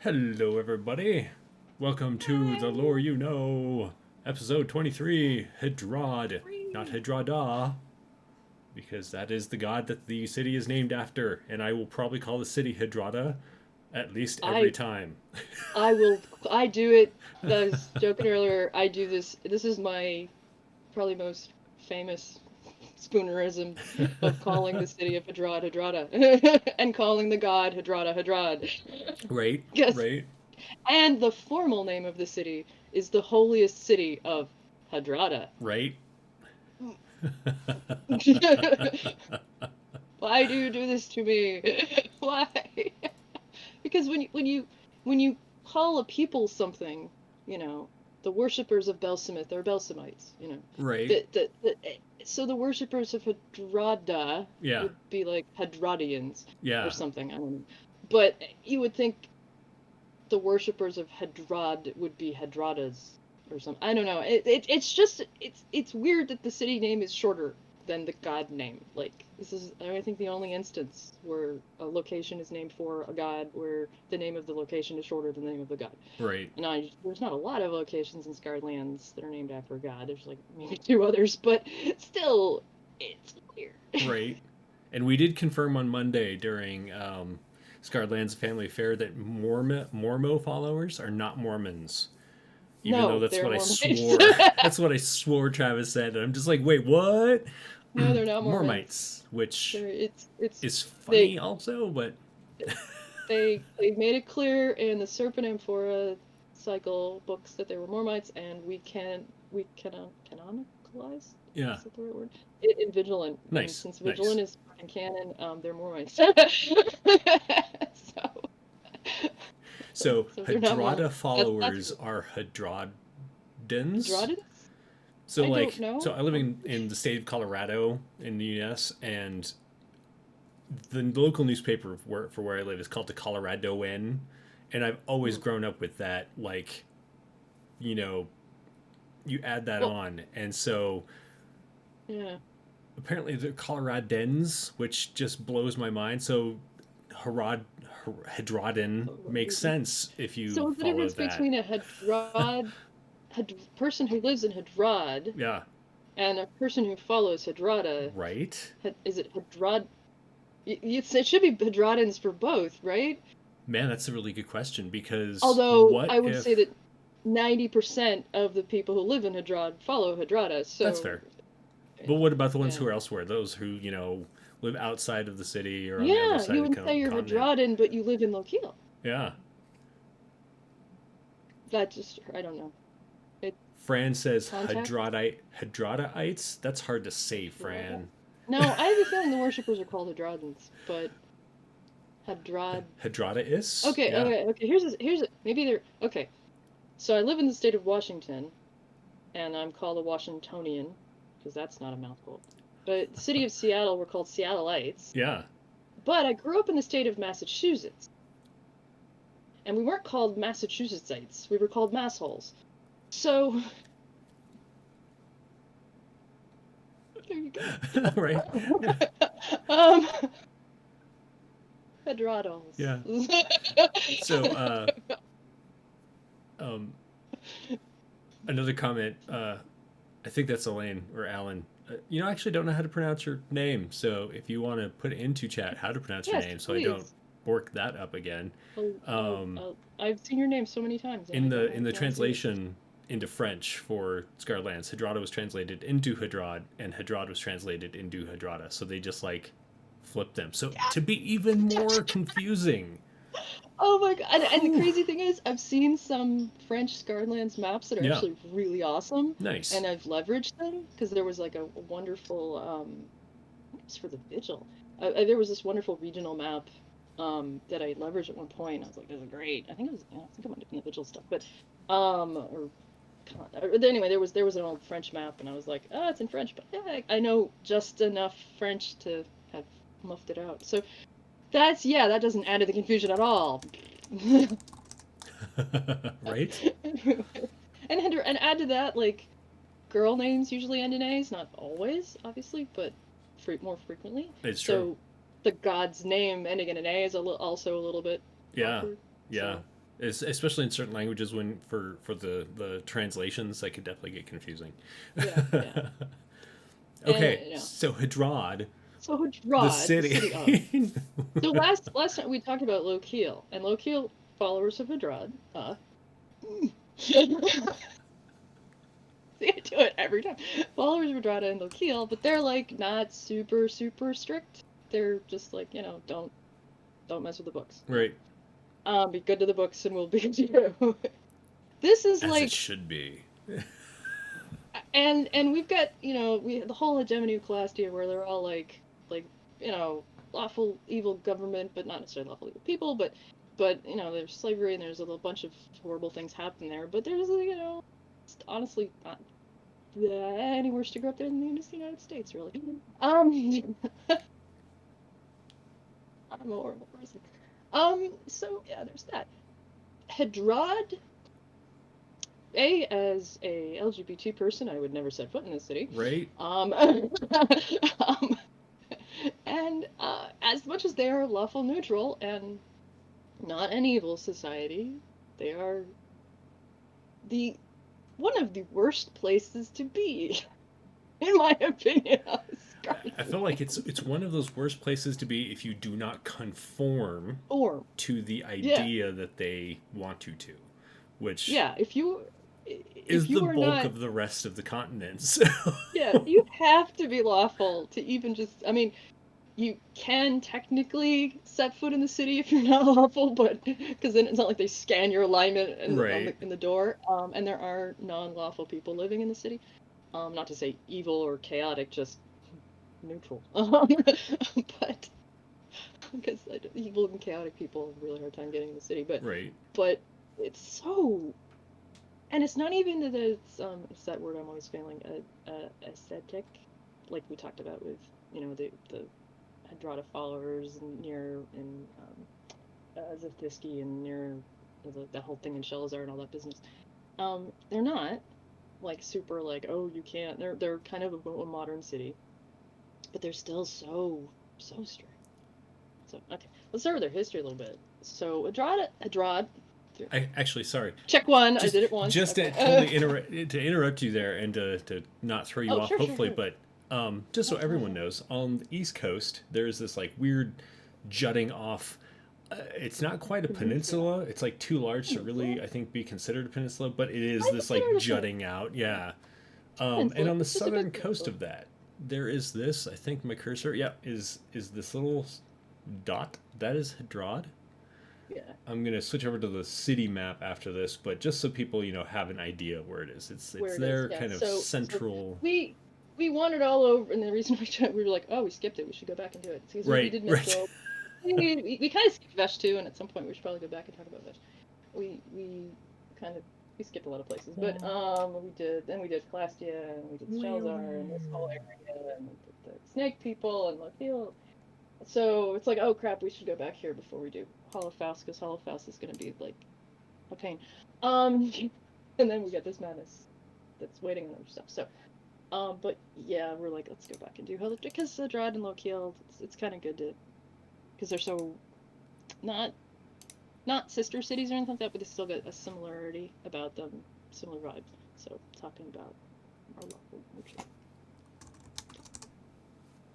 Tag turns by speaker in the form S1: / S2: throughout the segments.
S1: Hello, everybody. Welcome to The
S2: Hi.
S1: Lore You Know, episode 23, Hedrad. Not
S2: Free.
S1: Hedrada, because that is the god that the city is named after, and I will probably call the city Hedrada at least every
S2: I
S1: time.
S2: I will I do it. I was joking earlier. I do this. This is my probably most famous spoonerism of calling the city of Hedrad Hedrada and calling the god Hedrada Hedrad.
S1: Right,
S2: Yes.
S1: right,
S2: And the formal name of the city is the holiest city of Hedrada.
S1: right.
S2: Why do you do this to me? Why? Because when you call a people something, you know, the worshippers of Belsamith are Belsamites,
S1: Right,
S2: The so the worshippers of Hadrada
S1: yeah,
S2: would be like Hadradians or
S1: yeah.
S2: something. I don't know. But you would think the worshippers of Hadrad would be Hadradas or something. I don't know. It's just it's weird that the city name is shorter than the god name. Like this is I think the only instance where a location is named for a god where the name of the location is shorter than the name of the god.
S1: Right,
S2: And there's not a lot of locations in Scarlands that are named after a god. There's like maybe two others, but still, it's weird.
S1: right. And we did confirm on Monday during Scarland's family fair that Mormo followers are not Mormons. Even though
S2: No,
S1: that's
S2: they're
S1: what I
S2: Mormons.
S1: swore. That's what I swore Travis said. And I'm just like, wait, what?
S2: No, they're not Mormons.
S1: Mormites, which
S2: They're it's
S1: is
S2: they
S1: funny also, but
S2: they've made it clear in the Serpent Amphora cycle books that they were Mormites, and we can canonicalize.
S1: yeah,
S2: Is that the right word? It in Vigilant, and
S1: nice,
S2: since
S1: nice.
S2: Vigilant is fucking canon, they're Mormites. so
S1: So
S2: so they're not
S1: Hadrada
S2: Mormons. That's
S1: followers are Hadradans.
S2: Hadrodians?
S1: So
S2: I don't
S1: like, so
S2: know.
S1: I live in the state of Colorado in the U.S. and the local newspaper for where I live is called the Coloradoan, and I've always
S2: Hmm.
S1: grown up with that. Like, you know, you add that
S2: Well,
S1: on, and so
S2: yeah.
S1: apparently they're Coloradens, which just blows my mind. So Harad Hadraden makes sense if
S2: So
S1: you
S2: what's the
S1: follow
S2: difference
S1: that.
S2: between a person who lives in Hadrad
S1: Yeah,
S2: and a person who follows Hadrada?
S1: right.
S2: Is it Hadrad? It should be Hadradans for both, right?
S1: Man, that's a really good question because
S2: Although
S1: what
S2: I would say
S1: if
S2: that 90% of the people who live in Hadrad follow Hadrada,
S1: that's
S2: so
S1: fair? But what about the ones
S2: yeah.
S1: who are elsewhere? Those who live outside of the city or on the other
S2: Yeah,
S1: side
S2: you
S1: of the
S2: wouldn't say you're
S1: continent.
S2: Hadradan, but you live in Lokil.
S1: Yeah.
S2: That just, I don't know. It
S1: Fran says
S2: context?
S1: Hadradaites. That's hard to say,
S2: Hadrada?
S1: Fran.
S2: No, I have a feeling the worshippers are called Hadradans, but Hadrad.
S1: Hadradais?
S2: Okay,
S1: Yeah.
S2: okay, okay. Maybe they're okay. So I live in the state of Washington, and I'm called a Washingtonian because that's not a mouthful. But the city of Seattle, we're called Seattleites.
S1: Yeah.
S2: But I grew up in the state of Massachusetts, and we weren't called Massachusettsites. We were called massholes. So there you go.
S1: Right.
S2: um, Hadrados.
S1: Yeah. So um another comment, I think that's Elaine or Alan. I actually don't know how to pronounce your name, so if you want to put into chat how to pronounce your
S2: Yes,
S1: name so I don't
S2: please.
S1: bork that up again. Um,
S2: I've seen your name so many times, and
S1: in
S2: I don't
S1: the
S2: know
S1: in
S2: the
S1: the
S2: pronunciation.
S1: translation into French for Scarlands, Hadrada was translated into Hadrad, and Hadrad was translated into Hadrada. So they just like flipped them. So to be even more confusing.
S2: Oh my god! And the
S1: Whew.
S2: crazy thing is, I've seen some French Scarlands maps that are
S1: Yeah,
S2: actually really awesome,
S1: nice.
S2: and I've leveraged them because there was like a wonderful, I think it was for the Vigil. There was this wonderful regional map that I leveraged at one point. I was like, "This is great." I think it was, yeah, I think it might have been the Vigil stuff, but or anyway, there was an old French map, and I was like, "Oh, it's in French," but yeah, I know just enough French to have muffed it out. So that doesn't add to the confusion at all.
S1: Right?
S2: And add to that, like, girl names usually end in A's, not always, obviously, but more frequently.
S1: It's true.
S2: So the god's name ending in an A is also a little bit
S1: Yeah,
S2: awkward.
S1: yeah.
S2: So
S1: Especially in certain languages, when for the translations, that could definitely get confusing.
S2: Yeah, yeah. And
S1: Okay, so Hedrad,
S2: so
S1: the
S2: Hedrad, the city of.
S1: city.
S2: So last time we talked about Lokiel, and Lokiel followers of Hedrad. See, I do it every time. Followers of Hedrada and Lokiel, but they're like not super strict. They're just like, don't mess with the books.
S1: Right.
S2: Be good to the books, and we'll be good to you. This is
S1: As it
S2: like,
S1: should be.
S2: and we've got we the whole hegemony of Calastia where they're all like lawful evil government, but not necessarily lawful evil people, but there's slavery and there's a bunch of horrible things happen there, but there's honestly not any worse to grow up there than the United States, really. I'm a horrible person. So yeah, there's that. Hedrad, as a LGBT person, I would never set foot in this city.
S1: Right.
S2: And as much as they are lawful neutral and not an evil society, they are one of the worst places to be, in my opinion.
S1: I feel like it's one of those worst places to be if you do not conform to the idea that they want you to, which
S2: if you
S1: is
S2: the
S1: bulk of the rest of the continent. So.
S2: Yeah, you have to be lawful to even just. I mean, you can technically set foot in the city if you're not lawful, but because then it's not like they scan your alignment in the door. And there are non-lawful people living in the city. Not to say evil or chaotic, just neutral. But because evil and chaotic people have a really hard time getting in the city. But it's so. And it's not even that it's that word I'm always failing, aesthetic, like we talked about with, the Hedrada followers near Zethkiski and near the whole thing in Shelazar and all that business. They're not like super like, oh, you can't. They're kind of a modern city, but they're still so strict. So okay, let's start with their history a little bit. So Hedrad.
S1: Actually, sorry.
S2: Check one. I did it once.
S1: Just to totally interrupt you there and to not throw you off, hopefully,
S2: sure.
S1: But just so everyone knows, on the East Coast, there's this like weird jutting off. It's not quite a peninsula. It's like too large to really, I think, be considered a peninsula, but it is this like jutting out. Yeah. And on the southern coast of that, there is this. I think my cursor, is this little dot. That is Hedrad.
S2: Yeah.
S1: I'm gonna switch over to the city map after this, but just so people have an idea where it is. It's their kind of central.
S2: So we wandered all over, and the reason we were like, oh, we skipped it. We should go back and do it. Because we did miss we kind of skipped Vesh too, and at some point we should probably go back and talk about Vesh. We skipped a lot of places, but we did Calastia, and we did Shelazar, and this whole area, and we did the snake people and Lokiel. So it's like, oh crap, we should go back here before we do Holofaust, because Holofaust is going to be like a pain. And then we got this madness that's waiting on other stuff. So, but yeah, we're like, let's go back and do Hochhalter, because Hedrad and Lokiel, it's kind of good to, because they're so not sister cities or anything like that, but they still got a similarity about them, similar vibes. So talking about our local culture.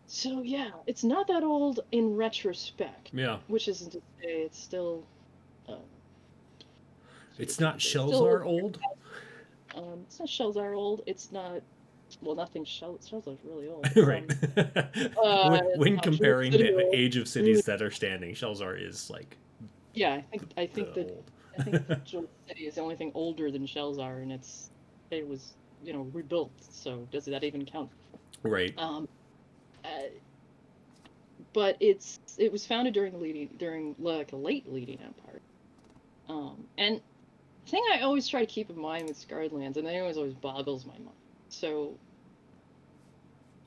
S2: So yeah, it's not that old in retrospect.
S1: Yeah.
S2: Which isn't to say it's still.
S1: It's not Shelazar old.
S2: It's not Shelazar old. It's not. Well, nothing. Shelazar's really old.
S1: Right. When comparing the age of cities that are standing, Shelazar is like.
S2: Yeah, I think Jewel City is the only thing older than Shelazar, and it was rebuilt. So does that even count?
S1: Right.
S2: But it was founded during like a late leading empire. And the thing I always try to keep in mind with Scarred Lands, and it always boggles my mind. So,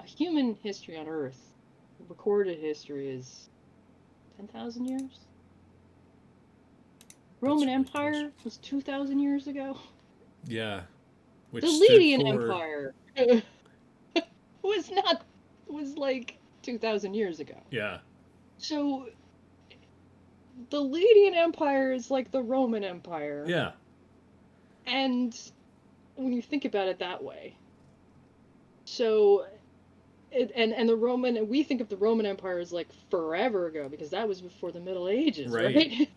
S2: a human history on Earth, recorded history, is 10,000 years. Roman Empire was 2,000 years ago.
S1: Yeah.
S2: The Lydian Empire was like 2,000 years ago.
S1: Yeah.
S2: So the Lydian Empire is like the Roman Empire.
S1: Yeah.
S2: And when you think about it that way, so and the Roman, we think of the Roman Empire as like forever ago because that was before the Middle Ages, right?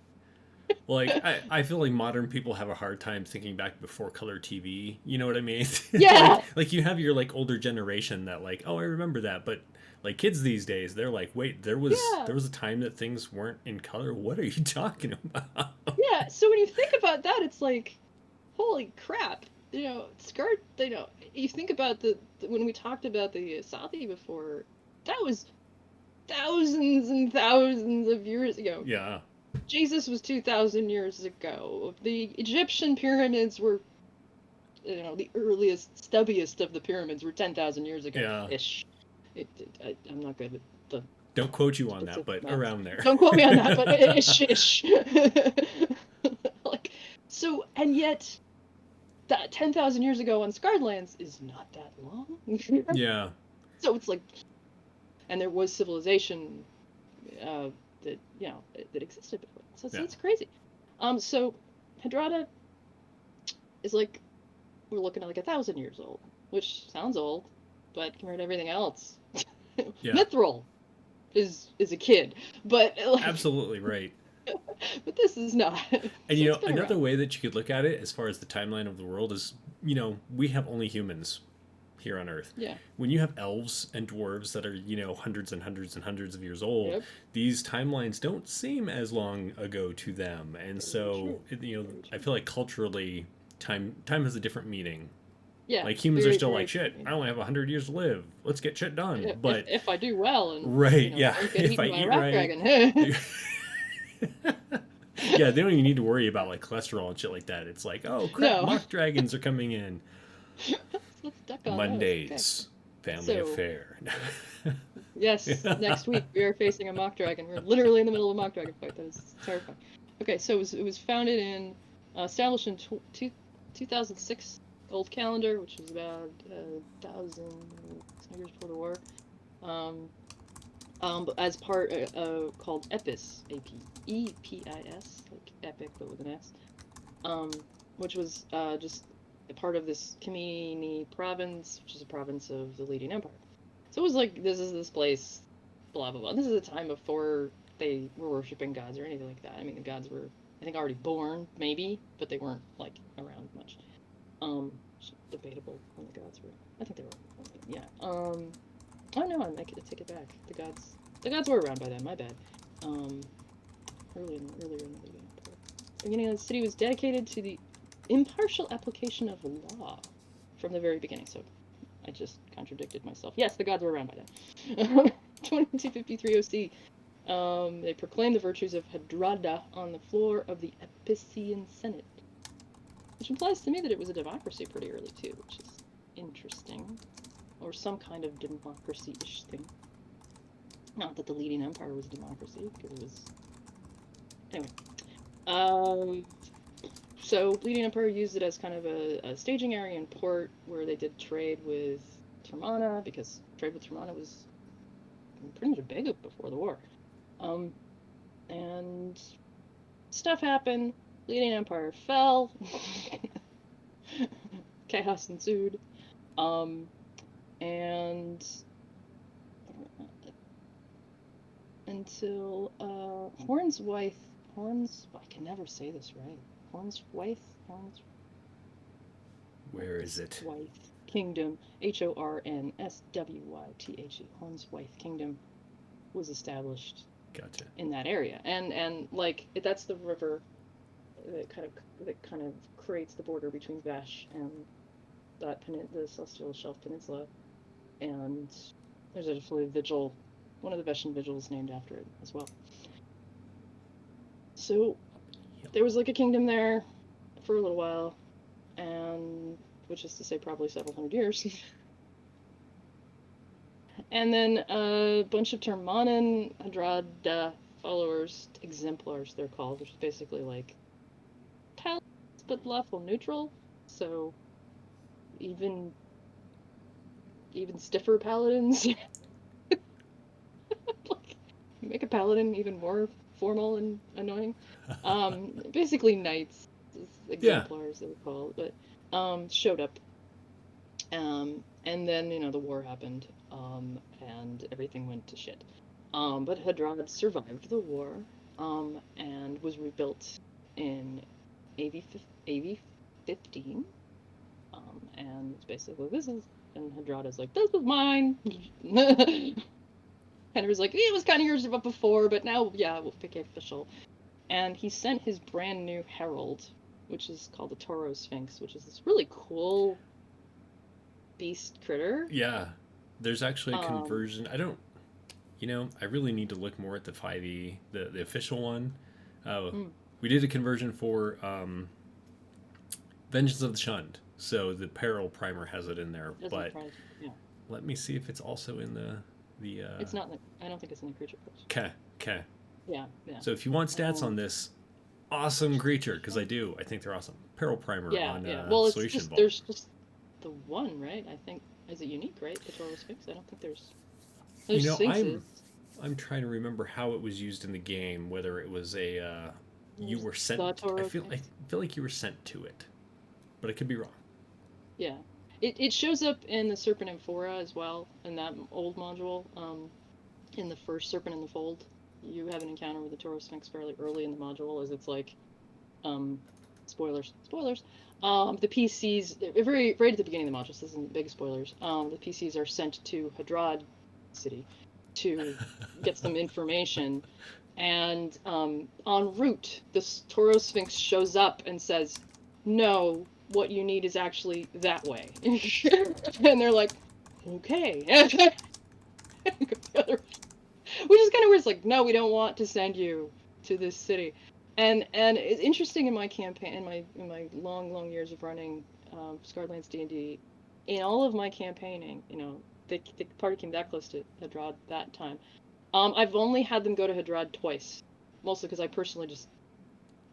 S1: Like I feel like modern people have a hard time thinking back before color TV. You know what I mean?
S2: Yeah.
S1: Like you have your like older generation that like, oh, I remember that, but like kids these days, they're like, wait,
S2: Yeah.
S1: there was a time that things weren't in color. What are you talking about?
S2: Yeah. So when you think about that, it's like, holy crap. You think about when we talked about the Asathi before, that was thousands and thousands of years ago.
S1: Yeah.
S2: Jesus was 2,000 years ago. The Egyptian pyramids were, the earliest, stubbiest of the pyramids were 10,000 years ago.
S1: Yeah.
S2: Ish. I'm not good with the.
S1: Don't quote you on that,
S2: specific
S1: but
S2: maths.
S1: around there.
S2: Don't quote me on that, but ish. Like, so, and yet, that 10,000 years ago on Scarred Lands is not that long.
S1: Yeah.
S2: So it's like, and there was civilization that that existed before. So it's crazy. So Hedrada is like, we're looking at like 1,000 years old, which sounds old, but compared to everything else, Mithril is a kid, but like,
S1: absolutely right.
S2: But this is not.
S1: And you know, another way that you could look at it as far as the timeline of the world is, we have only humans here on Earth.
S2: Yeah.
S1: When you have elves and dwarves that are, hundreds and hundreds and hundreds of years old, these timelines don't seem as long ago to them. And so, I feel like culturally, time has a different meaning.
S2: Yeah.
S1: Like humans are still like, shit, I only have 100 years to live. Let's get shit done. But
S2: if I do well and
S1: right, if I eat right.
S2: Dragon.
S1: Yeah, they don't even need to worry about like cholesterol and shit like that. It's like, oh crap, mock dragons are coming in.
S2: Let's duck on
S1: Mondays, family affair.
S2: Yes, next week we are facing a mock dragon. We're literally in the middle of a mock dragon fight. That is terrifying. Okay, so it was founded established in 2006 old calendar, which was about 1,000 years before the war. As part called EPIS, EPIS, like epic but with an S, which was just a part of this Kemini province, which is a province of the Lydian Empire. So it was like, this is this place, blah blah blah. This is a time before they were worshipping gods or anything like that. I mean, the gods were, I think, already born, maybe, but they weren't like around much. Debatable when the gods were. I think they were. Yeah. Oh no, I take it back. The gods were around by then. My bad. Earlier in the Lydian Empire. The beginning of the city was dedicated to the impartial application of law from the very beginning. So, I just contradicted myself. Yes, the gods were around by then. 2253 OC. They proclaimed the virtues of Hedrada on the floor of the Epician Senate, which implies to me that it was a democracy pretty early too, which is interesting. Or some kind of democracy-ish thing. Not that the Lydian Empire was a democracy, because it was... Anyway. So, Lydian Empire used it as kind of a staging area and port where they did trade with Termana, because trade with Termana was pretty much big before the war. And stuff happened. Lydian Empire fell. Chaos ensued. And until Hornswythe, I can never say this right.
S1: Where is it?
S2: Hornswythe Kingdom, Hornswythe, Hornswythe Kingdom was established.
S1: Gotcha.
S2: In that area, and like that's the river that kind of creates the border between Vesh and the Celestial Shelf Peninsula. And there's actually a vigil, one of the Veshan vigils named after it as well. So there was like a kingdom there for a little while, and which is to say probably several hundred years. And then a bunch of Termanan Hedrada followers, exemplars they're called, which is basically like paladins but lawful neutral. So even stiffer paladins. Like, make a paladin even more formal and annoying. Basically knights,
S1: Yeah.
S2: exemplars they would call it, but showed up. And then, the war happened, and everything went to shit. But Hedrad survived the war, and was rebuilt in AV 15. And it's basically, and Hedrada's like, this was mine. Henry's like, it was kind of yours before, but now, yeah, we'll make it official. And he sent his brand new herald, which is called the Toro Sphinx, which is this really cool beast critter.
S1: Yeah. There's actually a
S2: Um,
S1: conversion. I really need to look more at the 5e, the official one. Uh,
S2: mm,
S1: we did a conversion for Vengeance of the Shunned. So the Peril Primer has it in there,
S2: doesn't
S1: but
S2: surprise me. Yeah,
S1: let me see if it's also in the
S2: it's not. I don't think it's in the creature course.
S1: okay, okay.
S2: Yeah, yeah.
S1: So if you want stats on
S2: Um,
S1: this awesome creature, because I think they're awesome. Peril Primer
S2: yeah,
S1: on
S2: yeah. Well, it's
S1: Solution
S2: just
S1: Vault.
S2: there's just the one, right? I think is it unique, right? The Toro Sphinx. I don't think there's sphinxes.
S1: I'm trying to remember how it was used in the game. Whether it was you
S2: There's
S1: were sent.
S2: the
S1: I
S2: Toro
S1: feel I
S2: Sphinx.
S1: feel like you were sent to it, but I could be wrong.
S2: Yeah. It shows up in the Serpent Amphora as well, in that old module. In the first Serpent in the Fold, you have an encounter with the Toro Sphinx fairly early in the module, as it's like, um, spoilers. The PCs, very right at the beginning of the module, so this isn't big spoilers. The PCs are sent to Hedrad City to get some information, and en route, this Toro Sphinx shows up and says, "No, what you need is actually that way." And they're like, "Okay." Which is kind of weird. It's like, no, we don't want to send you to this city. And it's interesting in my campaign, in my long years of running Scarlands D&D, in all of my campaigning, the party came that close to Hedrad that time. I've only had them go to Hedrad twice, mostly because I personally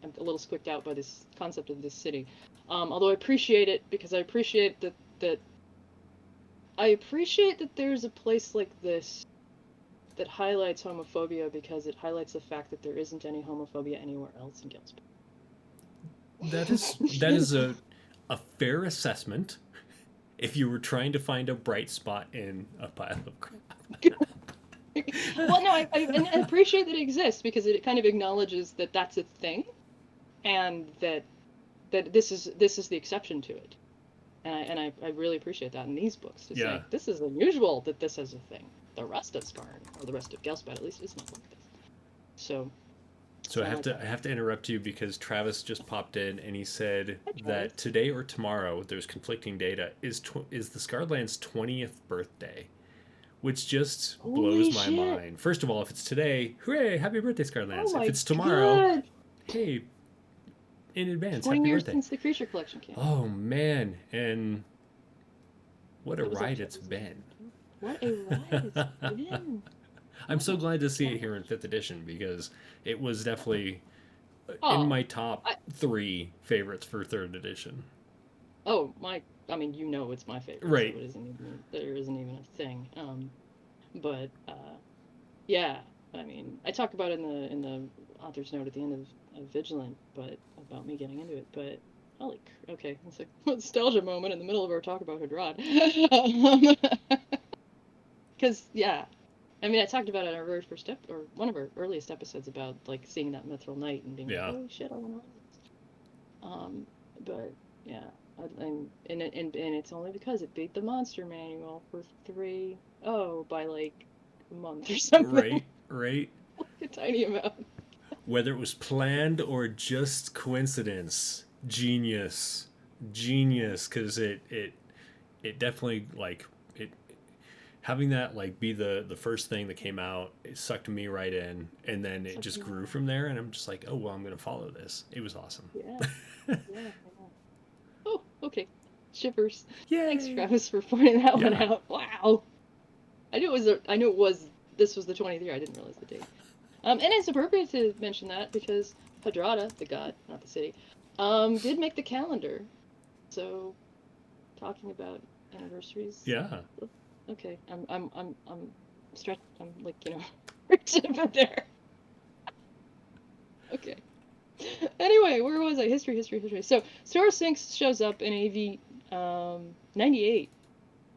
S2: I'm a little squicked out by this concept of this city. Although I appreciate it because I appreciate that there's a place like this that highlights homophobia because it highlights the fact that there isn't any homophobia anywhere else in
S1: That is a fair assessment. If you were trying to find a bright spot in a pile of crap.
S2: Gilspert. Well, no, and I appreciate that it exists because it kind of acknowledges that that's a thing, and that this is the exception to it. And I really appreciate that in these books to
S1: Yeah.
S2: say this is unusual that this is a thing. The rest of Skarn, or the rest of Gelspad at least, is not like this. So
S1: So
S2: I like
S1: I
S2: that.
S1: have to interrupt you because Travis just popped in and he said
S2: Hi,
S1: that
S2: Travis.
S1: today or tomorrow there's conflicting data is the Scarland's 20th birthday, which just blows
S2: Holy
S1: my
S2: shit!
S1: mind. First of all, if it's today, hooray, happy birthday
S2: Oh
S1: Scarlands. If
S2: my
S1: it's tomorrow,
S2: god!
S1: hey, in advance,
S2: 20
S1: happy
S2: years
S1: birthday.
S2: since the creature collection came out.
S1: Oh man, and what a
S2: It was
S1: ride
S2: actually
S1: it's been.
S2: what a ride it's been.
S1: I'm so
S2: Oh
S1: glad to see
S2: my
S1: it here in
S2: gosh.
S1: 5th edition because it was definitely in
S2: Oh,
S1: my top
S2: I
S1: 3 favorites for 3rd edition.
S2: oh my. I mean, it's my favorite, so
S1: Right.
S2: there isn't even a thing. But yeah. I mean, I talk about it in the author's note at the end of Vigilant, but about me getting into it. But okay, it's like a nostalgia moment in the middle of our talk about Hadrad. Because yeah, I mean, I talked about it in our very first or one of our earliest episodes about like seeing that Mithril Knight and being like,
S1: Yeah.
S2: holy shit, I want to run this. But yeah, and it's only because it beat the monster manual for 3.0 by like a month or something,
S1: Right. Right.
S2: like a tiny amount.
S1: Whether it was planned or just coincidence, genius, genius. Because it definitely like it having that like be the first thing that came out. It sucked me right in, and then
S2: It's
S1: it
S2: like,
S1: just
S2: yeah,
S1: grew from there. And I'm just like, oh well, I'm gonna follow this. It was awesome.
S2: yeah, yeah. I know. Oh, okay. Shivers. Thanks,
S1: Yay!
S2: Travis, for pointing that one
S1: Yeah.
S2: out. Wow. I knew it was. This was the 20th year. I didn't realize the date. And it's appropriate to mention that because Hadrada, the god, not the city, did make the calendar. So, talking about anniversaries.
S1: Yeah.
S2: Okay, I'm stretched. I'm like reaching a bit there. Okay. Anyway, where was I? History. So, Star Sphinx shows up in AV 98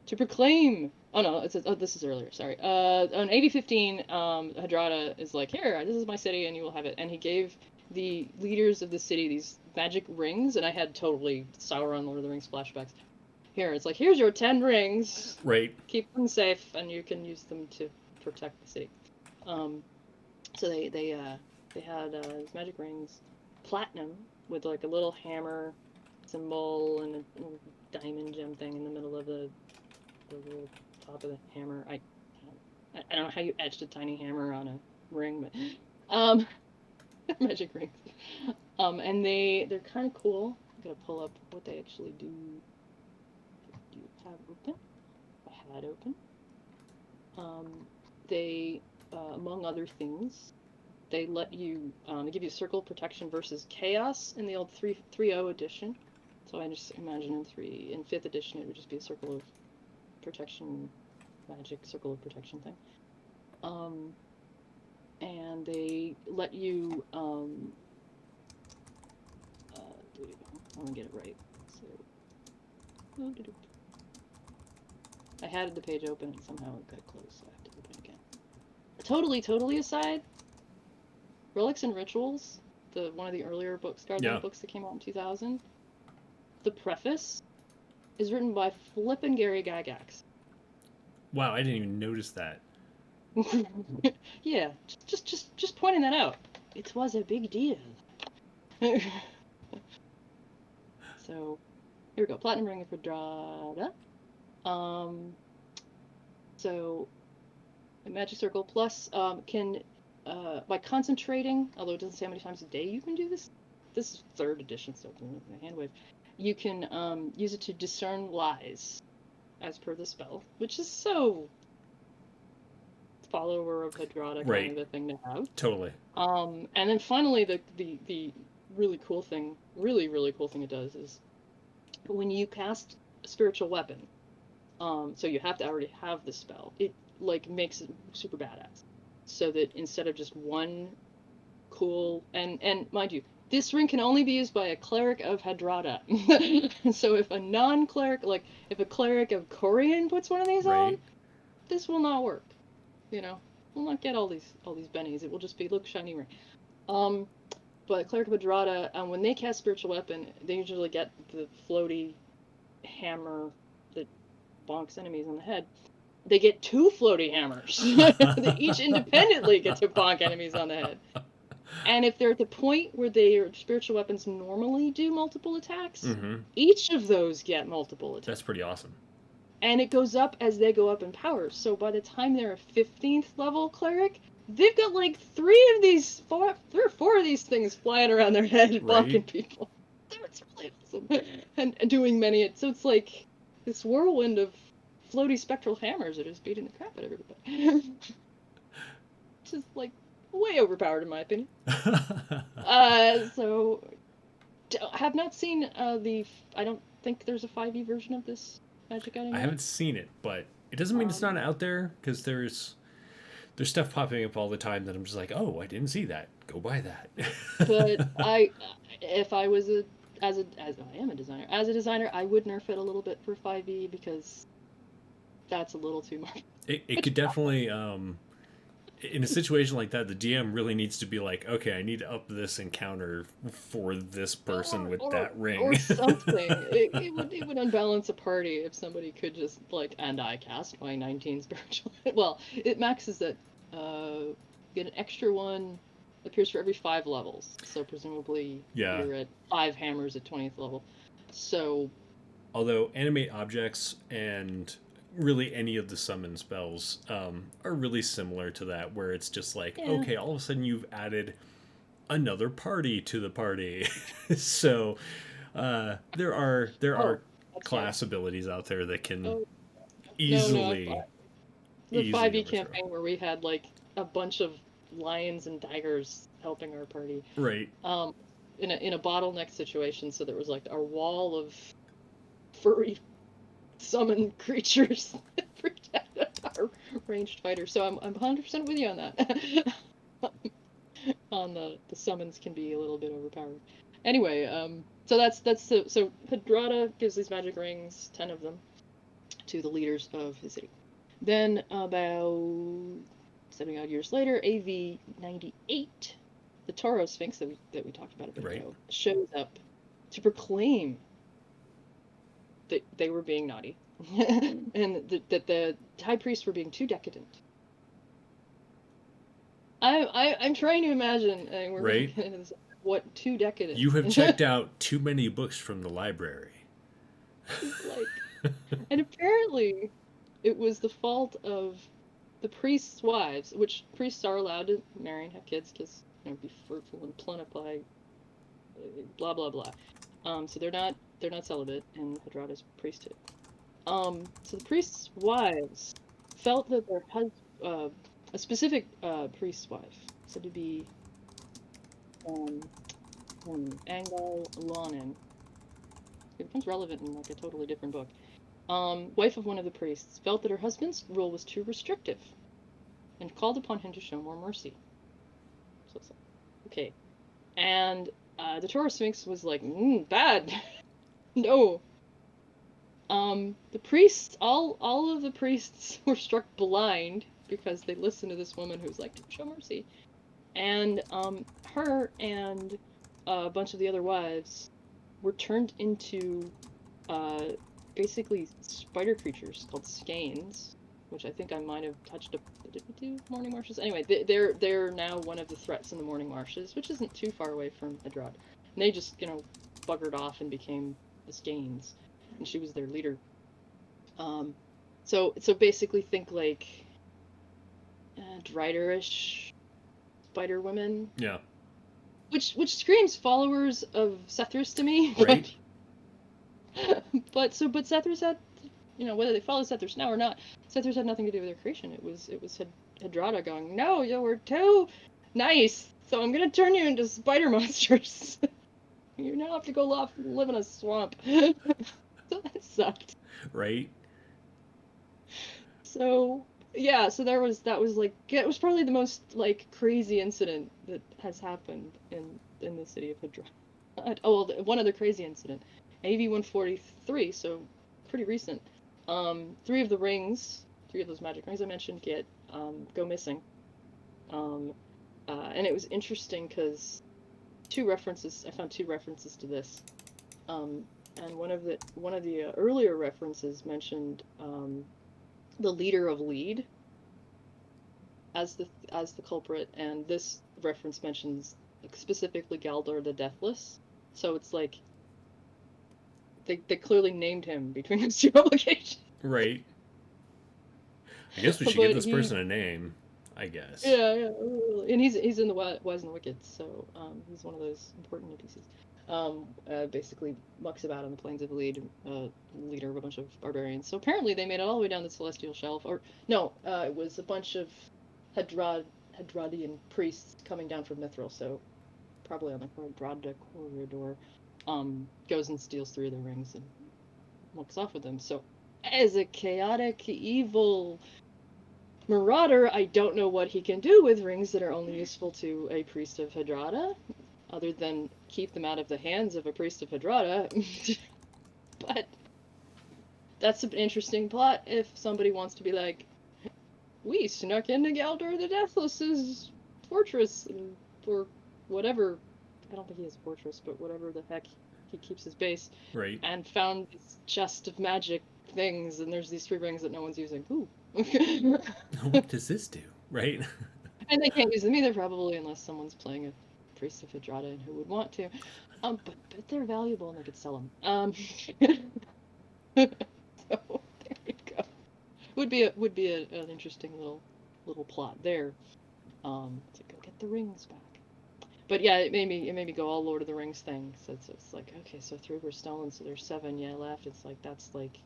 S2: to proclaim. Oh no, this is earlier. Sorry. On AV 15, Hedrada is like, here, this is my city, and you will have it. And he gave the leaders of the city these magic rings, and I had totally Sauron Lord of the Rings flashbacks. Here, it's like, here's your 10 rings.
S1: Right.
S2: Keep them safe, and you can use them to protect the city. So they had these magic rings, platinum with like a little hammer symbol and a diamond gem thing in the middle of the little top of the hammer. I don't know how you etched a tiny hammer on a ring, but magic rings. And they're kind of cool. I'm gonna pull up what they actually do. Do you have open? I had open. They among other things, they let you, they give you circle protection versus chaos in the old 3.0 edition. So I just imagine in 5th edition it would just be a circle of protection, magic circle of protection thing. And they let you, I'm gonna get it right. So, I had the page open and somehow it got closed, so I have to open it again. Totally aside, Relics and Rituals, one of the earlier books, books that came out in 2000, the preface is written by flippin' Gary Gygax.
S1: Wow, I didn't even notice that.
S2: Yeah, just pointing that out. It was a big deal. So, here we go. Platinum Ring of Hedrada. So, a magic circle plus can by concentrating, although it doesn't say how many times a day you can do this. This is 3rd edition, so the hand wave. You can use it to discern lies, as per the spell, which is so follower of Hedrada kind of a thing to have.
S1: Totally.
S2: And then finally, the really cool thing it does is when you cast a spiritual weapon, so you have to already have the spell. It like makes it super badass. So that instead of just one cool and mind you, this ring can only be used by a cleric of Hedrada. So if a non-cleric, like if a cleric of Corian puts one of these on, this will not work. You know, we'll not get all these bennies. It will just be, look, shiny ring. But cleric of Hedrada, when they cast spiritual weapon, they usually get the floaty hammer that bonks enemies on the head. They get 2 floaty hammers. They each independently get to bonk enemies on the head. And if they're at the point where their spiritual weapons normally do multiple attacks, each of those get multiple attacks.
S1: That's pretty awesome.
S2: And it goes up as they go up in power. So by the time they're a 15th level cleric, they've got like 3 or 4 of these things flying around their head, bonking people. It's really awesome. And doing many. So it's like this whirlwind of floaty spectral hammers are just beating the crap out of everybody. Just like way overpowered in my opinion. So have not seen I don't think there's a 5e version of this magic item.
S1: I haven't seen it, but it doesn't mean it's not out there, because there's stuff popping up all the time that I'm just like, oh, I didn't see that. Go buy that.
S2: But if I was as I am a designer, I would nerf it a little bit for 5e because that's a little too much.
S1: It could definitely, in a situation like that, the DM really needs to be like, okay, I need to up this encounter for this person with that ring.
S2: Or something. It would unbalance a party if somebody could just, like, and I cast my 19 spiritual... Well, it maxes at, get an extra one, appears for every 5 levels. So presumably you're at 5 hammers at 20th level. So...
S1: Although animate objects and... really any of the summon spells are really similar to that, where it's just like, okay, all of a sudden you've added another party to the party. So there are class abilities out there that can easily
S2: the 5e campaign where we had like a bunch of lions and tigers helping our party,
S1: right,
S2: in a bottleneck situation. So there was like a wall of furry summon creatures that protect our ranged fighters. So I'm 100% with you on that. on the summons can be a little bit overpowered. Anyway, so Hedrada gives these magic rings, 10 of them, to the leaders of his city. Then about 70 odd years later, AV 98, the Toro Sphinx that we talked about a bit ago shows up to proclaim that they were being naughty and that the high priests were being too decadent. I'm trying to imagine, and we're
S1: Right.
S2: getting into this, what too decadent.
S1: You have checked out too many books from the library.
S2: Like, and apparently, it was the fault of the priests' wives, which priests are allowed to marry and have kids because be fruitful and plentify, blah blah blah. So they're not celibate in Hedrada's priesthood. So the priests' wives felt that their a specific priest's wife, said to be Angal Lonin, it becomes relevant in like a totally different book. Wife of one of the priests, felt that her husband's rule was too restrictive and called upon him to show more mercy. So it's like, okay. And the Toro Sphinx was like, bad. No. The priests, all of the priests were struck blind because they listened to this woman who's like, show mercy. And her and a bunch of the other wives were turned into basically spider creatures called skeins, which I think I might have touched up. Did we do Morning Marshes? Anyway, they're now one of the threats in the Morning Marshes, which isn't too far away from Hedrad. And they just, buggered off and became the skeins, and she was their leader. So basically think like Driderish spider women.
S1: Yeah.
S2: Which screams followers of Sethrus to me.
S1: Right.
S2: But Sethrus had, whether they follow Sethrus now or not, Sethrus had nothing to do with their creation. It was Hedrada going, no, you're too nice, so I'm gonna turn you into spider monsters. You now have to go off and live in a swamp. So that sucked.
S1: Right.
S2: So yeah, so that was like, it was probably the most like crazy incident that has happened in the city of Hedrada. Oh, well, one other crazy incident. AV 143, so pretty recent. 3 of the rings, 3 of those magic rings I mentioned, go missing. And it was interesting because I found 2 references to this. And one of the earlier references mentioned the leader of Lead as the culprit, and this reference mentions specifically Galdor the Deathless. So it's like they clearly named him between those 2 publications.
S1: Right. I guess we should give this person a name, I guess.
S2: Yeah. And he's in the Wise and the Wicked, so he's one of those important NPCs. Basically mucks about on the plains of Lead, leader of a bunch of barbarians. So apparently they made it all the way down the Celestial Shelf, or no, it was a bunch of Hedradian priests coming down from Mithril, so probably on the Hedrada corridor. Goes and steals 3 of the rings and walks off with them. So, as a chaotic, evil marauder, I don't know what he can do with rings that are only useful to a priest of Hedrada, other than keep them out of the hands of a priest of Hedrada. But that's an interesting plot if somebody wants to be like, we snuck into Galdor the Deathless's fortress for whatever. I don't think he has a fortress, but whatever the heck he keeps his base.
S1: Right.
S2: And found this chest of magic things, and there's these 3 rings that no one's using. Ooh.
S1: What does this do? Right?
S2: And they can't use them either, probably, unless someone's playing a priest of Hedrada and who would want to. But they're valuable and they could sell them. So there you go. Would be an interesting little plot there. To go get the rings back. But yeah, it made me go all Lord of the Rings thing. So it's like, okay, so 3 were stolen, so there's 7 left. It's like, that's like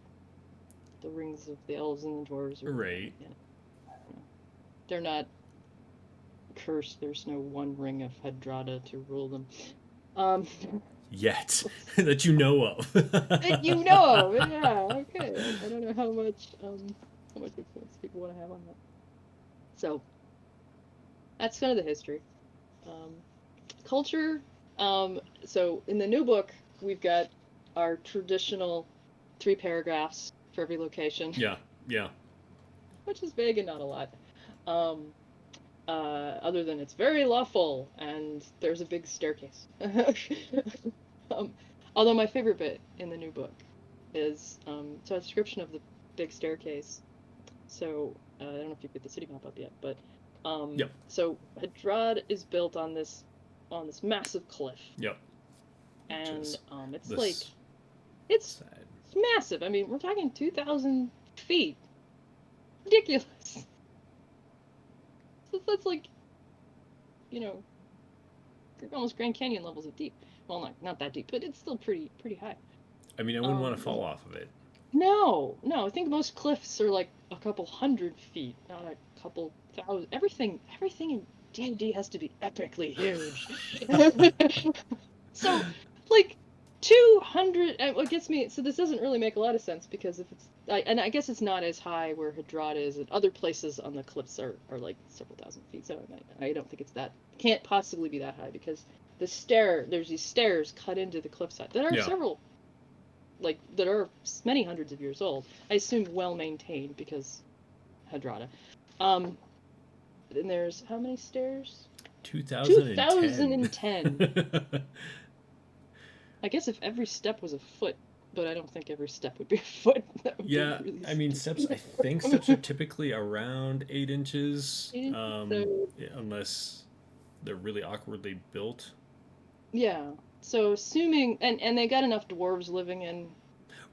S2: the rings of the elves and the dwarves.
S1: Right.
S2: I don't know. They're not cursed. There's no one ring of Hedrada to rule them.
S1: Yet. That you know of.
S2: That you know of, yeah, okay. I don't know how much influence people want to have on that. So, that's kind of the history. Um, culture. So in the new book, we've got our traditional 3 paragraphs for every location,
S1: Yeah, yeah.
S2: which is vague and not a lot. Um, Other than it's very lawful and there's a big staircase. um, Although my favorite bit in the new book is so a description of the big staircase. So I don't know if you put the city map up yet, but
S1: Yep,
S2: so Hedrad is built on this massive cliff,
S1: yep. Which
S2: and
S1: is
S2: it's like
S1: this
S2: it's,
S1: side.
S2: it's massive. I mean, we're talking 2,000 feet. Ridiculous. So that's like, you know, almost Grand Canyon levels of deep. Well, not that deep, but it's still pretty high.
S1: I mean, I wouldn't want to fall off of it.
S2: No. I think most cliffs are like a couple 100 feet, not a couple thousand. Everything in D&D has to be epically huge. So, like 200. And what gets me? So this doesn't really make a lot of sense because if it's, and I guess it's not as high where Hedrad is, and other places on the cliffs are like several thousand feet. So I don't think it's that. Can't possibly be that high because there's these stairs cut into the cliffside that are
S1: Yeah.
S2: several, like that are many hundreds of years old. I assume well maintained because Hedrada. And there's how many stairs?
S1: 2010.
S2: 2010. I guess if every step was a foot, but I don't think every step would be a foot. That would
S1: Yeah,
S2: be really
S1: I mean, steps. I think steps are typically around 8 inches,
S2: so,
S1: unless they're really awkwardly built.
S2: yeah. So assuming and they got enough dwarves living in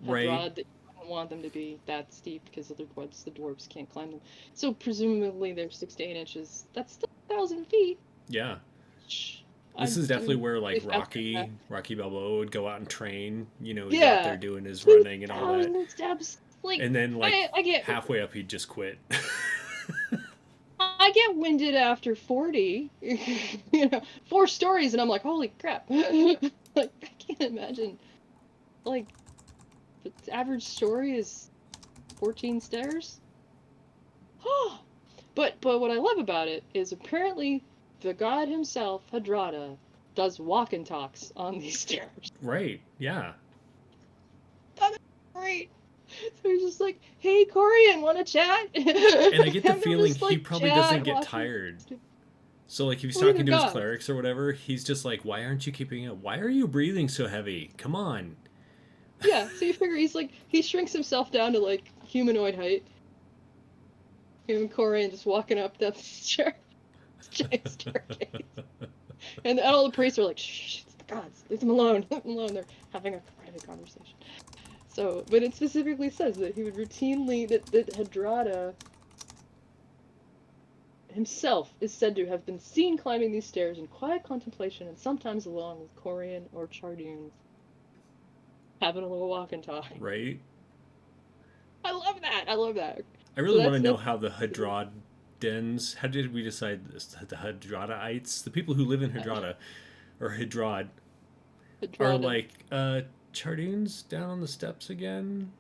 S1: Right.
S2: Hedrad that you wouldn't want them to be that steep because otherwise the dwarves can't climb them. So presumably they're 6 to 8 inches. That's still 1,000 feet.
S1: Yeah.
S2: Shh.
S1: This is definitely where like
S2: Really fast like that.
S1: Rocky Balboa would go out and train. You know, he's out there
S2: Yeah,
S1: doing his
S2: two
S1: running and all that.
S2: thousand steps. Like
S1: And then like
S2: I get
S1: halfway up, he'd just quit.
S2: I get winded after 40. 4 stories, and I'm like, holy crap! Like I can't imagine. Like the average story is 14 stairs. But what I love about it is apparently the god himself, Hedrada, does walk and talks on these stairs.
S1: Right. Yeah.
S2: That is great. So he's just like, "Hey, Corian, want to chat?"
S1: And I get the
S2: And they'll
S1: feeling
S2: just,
S1: he
S2: like,
S1: probably
S2: chat
S1: doesn't get
S2: watching-
S1: tired. So like if he's
S2: Well,
S1: talking
S2: even
S1: to his
S2: gods.
S1: clerics or whatever, he's just like, "Why aren't you keeping up? Why are you breathing so heavy? Come on."
S2: Yeah, so you figure he shrinks himself down to like humanoid height. Him and Corian just walking up that giant staircase. And all the priests are like, shh, it's the gods. Leave them alone. Leave them alone. They're having a private conversation. So, but it specifically says that he would routinely, that Hedrada himself is said to have been seen climbing these stairs in quiet contemplation and sometimes along with Corian or Chardoon, having a little walk and talk.
S1: Right.
S2: I love that. I love that.
S1: I really
S2: So
S1: want to know
S2: that's
S1: how the Hedradians. How did we decide this? The Hedradaites, the people who live in Hedrada, or Hedrad, are
S2: Hedrada.
S1: like Chardoons down on the steps again.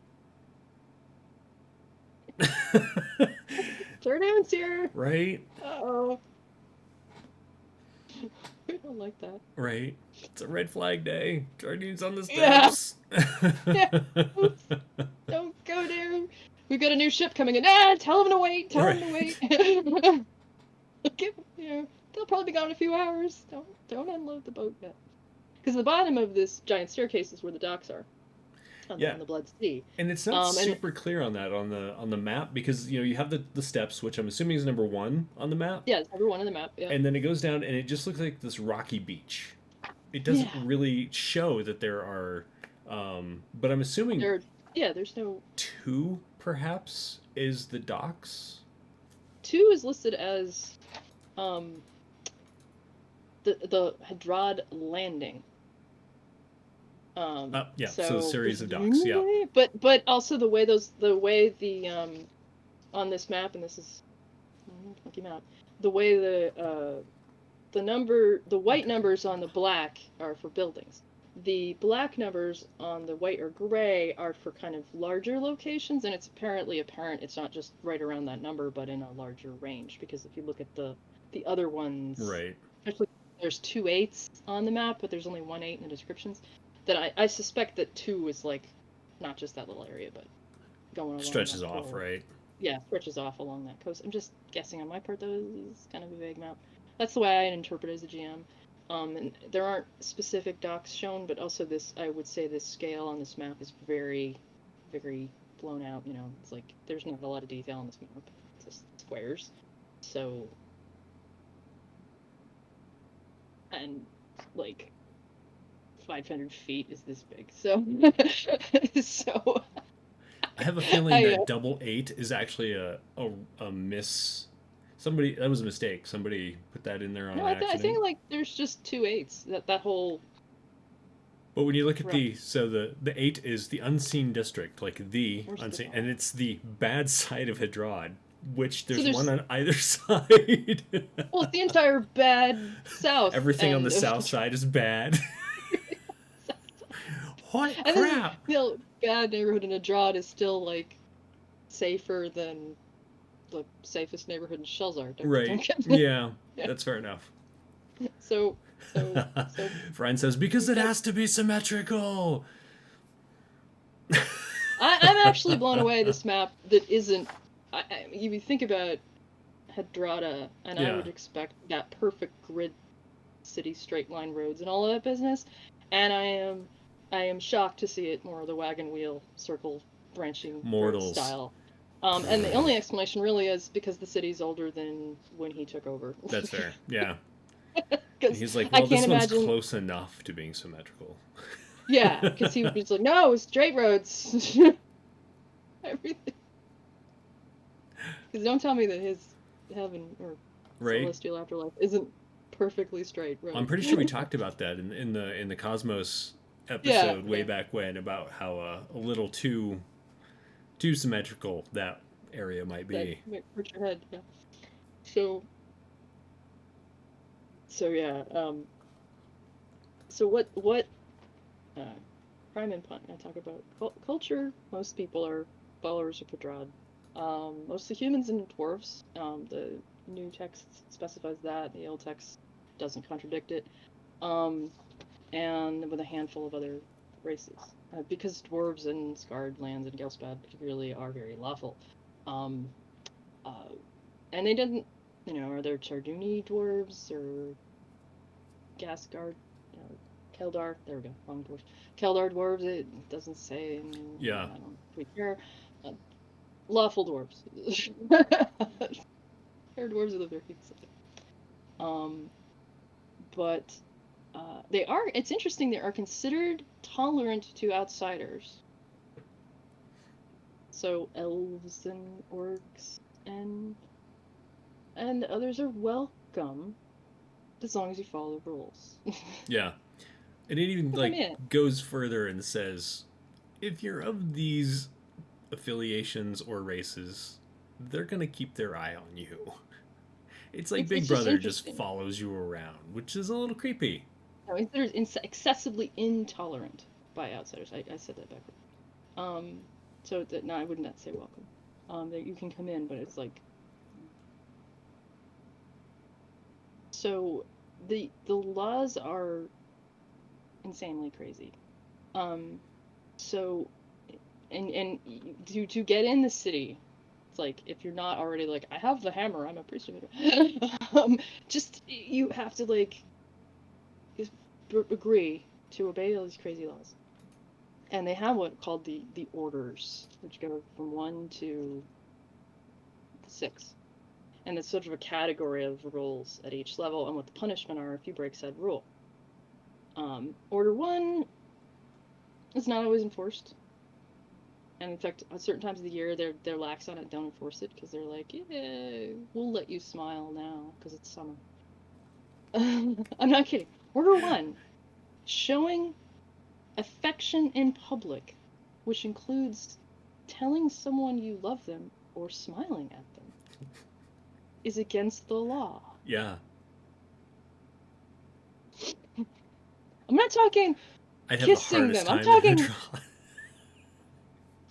S2: Chardoon's here.
S1: Right.
S2: Uh-oh. We don't like that.
S1: Right. It's a red flag day. Chardoons on the
S2: Yeah.
S1: steps.
S2: Yeah. Oops. Don't go there. We've got a new ship coming in. Tell them to wait. Tell them to wait. They'll probably be gone in a few hours. Don't unload the boat yet. Because the bottom of this giant staircase is where the docks are. On the Blood Sea.
S1: And it's not super clear on that on the map because you have the steps, which I'm assuming is number 1 on the map.
S2: Yeah, it's number 1 on the map. Yeah.
S1: And then it goes down and it just looks like this rocky beach. It doesn't really show that there are, but I'm assuming
S2: there's no
S1: 2 perhaps is the docks.
S2: 2 is listed as the Hedrad landing.
S1: So a series of docks, yeah.
S2: But also the way on this map, and this is funky map, the way the white numbers on the black are for buildings. The black numbers on the white or gray are for kind of larger locations, and it's apparent it's not just right around that number, but in a larger range. Because if you look at the other ones,
S1: Right.
S2: especially there's 2 8s on the map, but there's only 1 8 in the descriptions. That I suspect that 2 is like not just that little area, but going along
S1: Stretches
S2: that
S1: off,
S2: whole,
S1: right?
S2: yeah, stretches off along that coast. I'm just guessing on my part, though. It's kind of a vague map. That's the way I interpret it as a GM. And there aren't specific docks shown, but also this, I would say, this scale on this map is very, very blown out. You know, it's like there's not a lot of detail on this map. It's just squares. So, and like 500 feet is this big. So, so
S1: I have a feeling
S2: I
S1: that double 8 is actually a miss. Somebody, that was a mistake. Somebody put that in there on
S2: no, I
S1: accident.
S2: think like there's just 2 8s. That whole.
S1: But when you look at
S2: Right.
S1: the 8 is the unseen district, like the
S2: Where's the
S1: unseen,
S2: dot?
S1: and it's the bad side of Hedrad, which
S2: So
S1: there's one
S2: there's
S1: on either side.
S2: well, it's the entire bad south
S1: Everything on the
S2: end of
S1: south side is bad. Holy
S2: and this is
S1: crap!
S2: still bad neighborhood in Hedrad is still like safer than the safest neighborhood in Shelzar. Don't
S1: Right.
S2: get me.
S1: Yeah,
S2: Yeah.
S1: that's fair enough.
S2: So so so
S1: Brian says, because it
S2: that,
S1: has to be symmetrical.
S2: I'm actually blown away. This map that isn't. You think about Hedrada, and I
S1: Yeah.
S2: would expect that perfect grid, city straight line roads and all of that business, and I am shocked to see it more of the wagon wheel circle branching road
S1: Mortals.
S2: style. And the only explanation really is because the city's older than when he took over.
S1: That's fair. Yeah.
S2: Because
S1: He's like,
S2: I
S1: well, this
S2: can't
S1: one's
S2: imagine.
S1: close enough to being symmetrical.
S2: Yeah, because he was like, no, straight roads. Everything. Because don't tell me that his heaven or
S1: Right?
S2: celestial afterlife isn't perfectly straight road.
S1: I'm pretty sure we talked about that in the Cosmos episode way back when, about how a little too symmetrical that area might be.
S2: That hurt your head. Yeah. So yeah. So what Prime and Pun I talk about culture. Most people are followers of Hedrad. Mostly humans and dwarves. The new text specifies that. The old text doesn't contradict it. And with a handful of other races. Because dwarves and scarred lands and Gelspad particularly are very lawful. And they didn't, are there Charduni dwarves or Gasgard, Keldar? There we go, wrong dwarves. Keldar dwarves, it doesn't say.
S1: Yeah.
S2: I don't really care. Lawful dwarves. They're dwarves that live there. But they are, it's interesting, they are considered tolerant to outsiders. So elves and orcs and others are welcome as long as you follow the rules.
S1: Yeah. And it even goes further and says, if you're of these affiliations or races, they're gonna keep their eye on you. It's like Big Brother just follows you around, which is a little creepy.
S2: No, they're excessively intolerant by outsiders. I said that backward. So that no, I would not say welcome. That you can come in, but it's like. So, the laws are insanely crazy. So, and to get in the city, it's like, if you're not already like, I have the hammer, I'm a priest of it. Just, you have to like, agree to obey all these crazy laws. And they have what called the orders, which go from 1 to 6. And it's sort of a category of rules at each level and what the punishment are if you break said rule. Order 1 is not always enforced. And in fact, at certain times of the year, they're lax on it, don't enforce it, because they're like, yeah, we'll let you smile now, because it's summer. I'm not kidding. Order 1, showing affection in public, which includes telling someone you love them or smiling at them, is against the law.
S1: Yeah.
S2: I'm not talking kissing them. I'm talking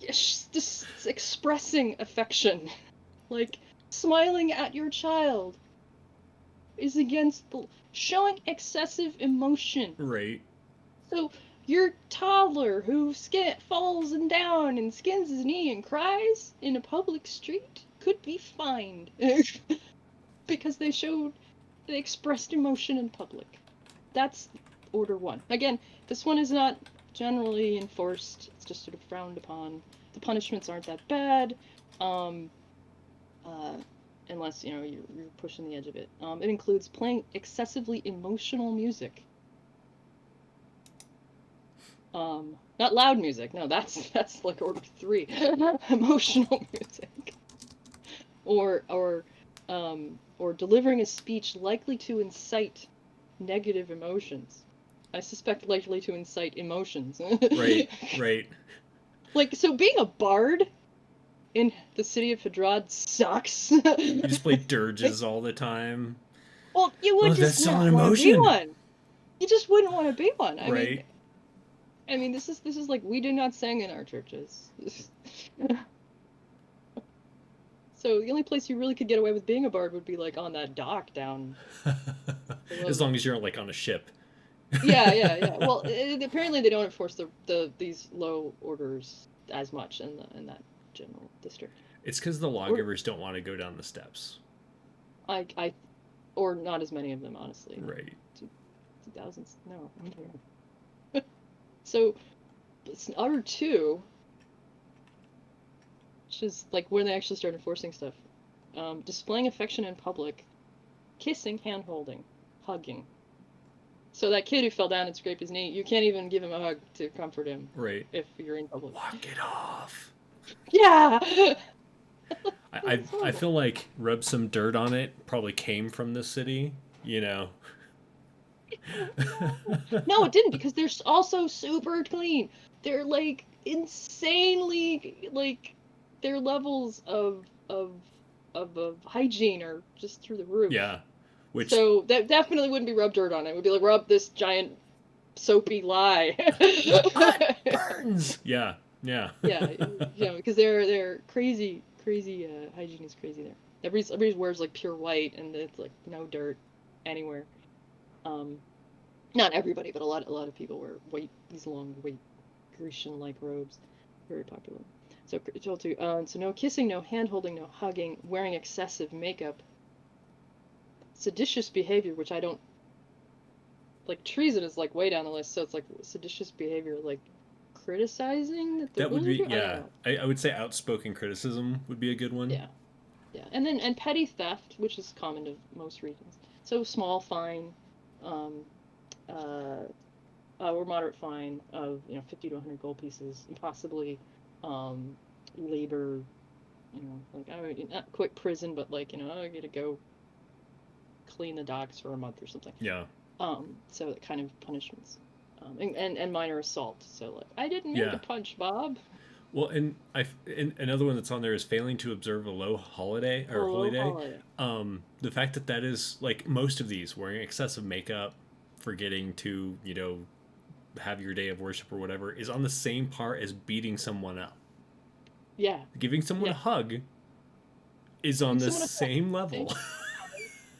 S2: just expressing affection, like smiling at your child. is against showing excessive emotion.
S1: Right.
S2: So your toddler who falls down and skins his knee and cries in a public street could be fined because they expressed emotion in public. That's order 1. Again, this one is not generally enforced. It's just sort of frowned upon. The punishments aren't that bad, unless you're pushing the edge of it. It includes playing excessively emotional music. Not loud music. No, that's like order 3. Emotional music. Or delivering a speech likely to incite negative emotions. I suspect likely to incite emotions.
S1: Right.
S2: Like, so being a bard in the city of Hedrad sucks.
S1: You just play dirges all the time.
S2: Well, you would just not want to be one. You just wouldn't want to be one. I mean, this is like, we do not sing in our churches. So the only place you really could get away with being a bard would be like on that dock down.
S1: As long as you're like on a ship.
S2: Yeah. Well, apparently they don't enforce these low orders as much in that general district.
S1: It's because the lawgivers don't want to go down the steps.
S2: Or not as many of them, honestly.
S1: Right.
S2: 2,000. No. So, it's order 2, which is like when they actually start enforcing stuff. Displaying affection in public, kissing, hand-holding, hugging. So that kid who fell down and scraped his knee, you can't even give him a hug to comfort him.
S1: Right.
S2: If you're in public.
S1: Walk it off.
S2: Yeah!
S1: I feel like rub some dirt on it probably came from the city,
S2: No, it didn't, because they're also super clean. They're like insanely, like, their levels of hygiene are just through the roof.
S1: Yeah.
S2: So that definitely wouldn't be rub dirt on it. It would be like, rub this giant soapy lye.
S1: Burns. Yeah.
S2: Because they're crazy hygiene is crazy there. Everybody wears like pure white, and it's like no dirt anywhere. Not everybody, but a lot of people wear these long white Grecian-like robes. Very popular. So so no kissing, no hand-holding, no hugging, wearing excessive makeup, seditious behavior, which I don't like. Treason is like way down the list, so it's like seditious behavior, like criticizing
S1: that would be I would say outspoken criticism would be a good one.
S2: Yeah, and petty theft, which is common to most regions. So small fine, or moderate fine of 50 to 100 gold pieces, and possibly labor, like not quick prison, but like I get to go clean the docks for a month or something.
S1: Yeah.
S2: So that kind of punishments, and minor assault. So like, I didn't mean to punch Bob.
S1: Well, and another one that's on there is failing to observe a low holiday or holy day. The fact that is like most of these, wearing excessive makeup, forgetting to have your day of worship or whatever, is on the same par as beating someone up.
S2: Yeah.
S1: Giving someone a hug is on the same level.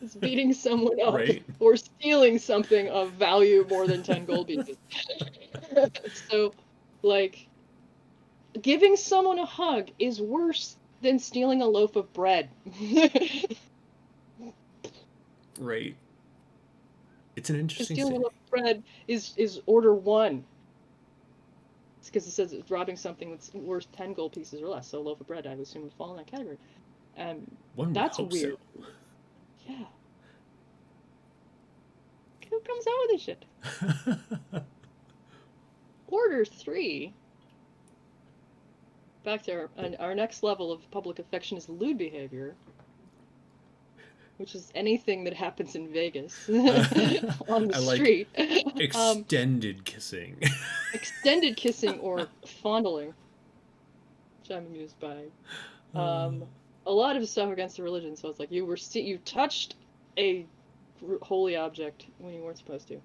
S2: It's beating someone up,
S1: right?
S2: Or stealing something of value more than 10 gold pieces. So, like, giving someone a hug is worse than stealing a loaf of bread.
S1: Right. It's an interesting
S2: thing. Stealing a loaf of bread is order 1. It's because it says it's robbing something that's worth 10 gold pieces or less. So a loaf of bread, I would assume, would fall in that category. That's weird. So. Yeah. Who comes out with this shit? Order 3. Back to our next level of public affection is lewd behavior, which is anything that happens in Vegas on the street.
S1: Extended kissing.
S2: Extended kissing or fondling, which I'm amused by. A lot of stuff against the religion, so it's like you touched a holy object when you weren't supposed to.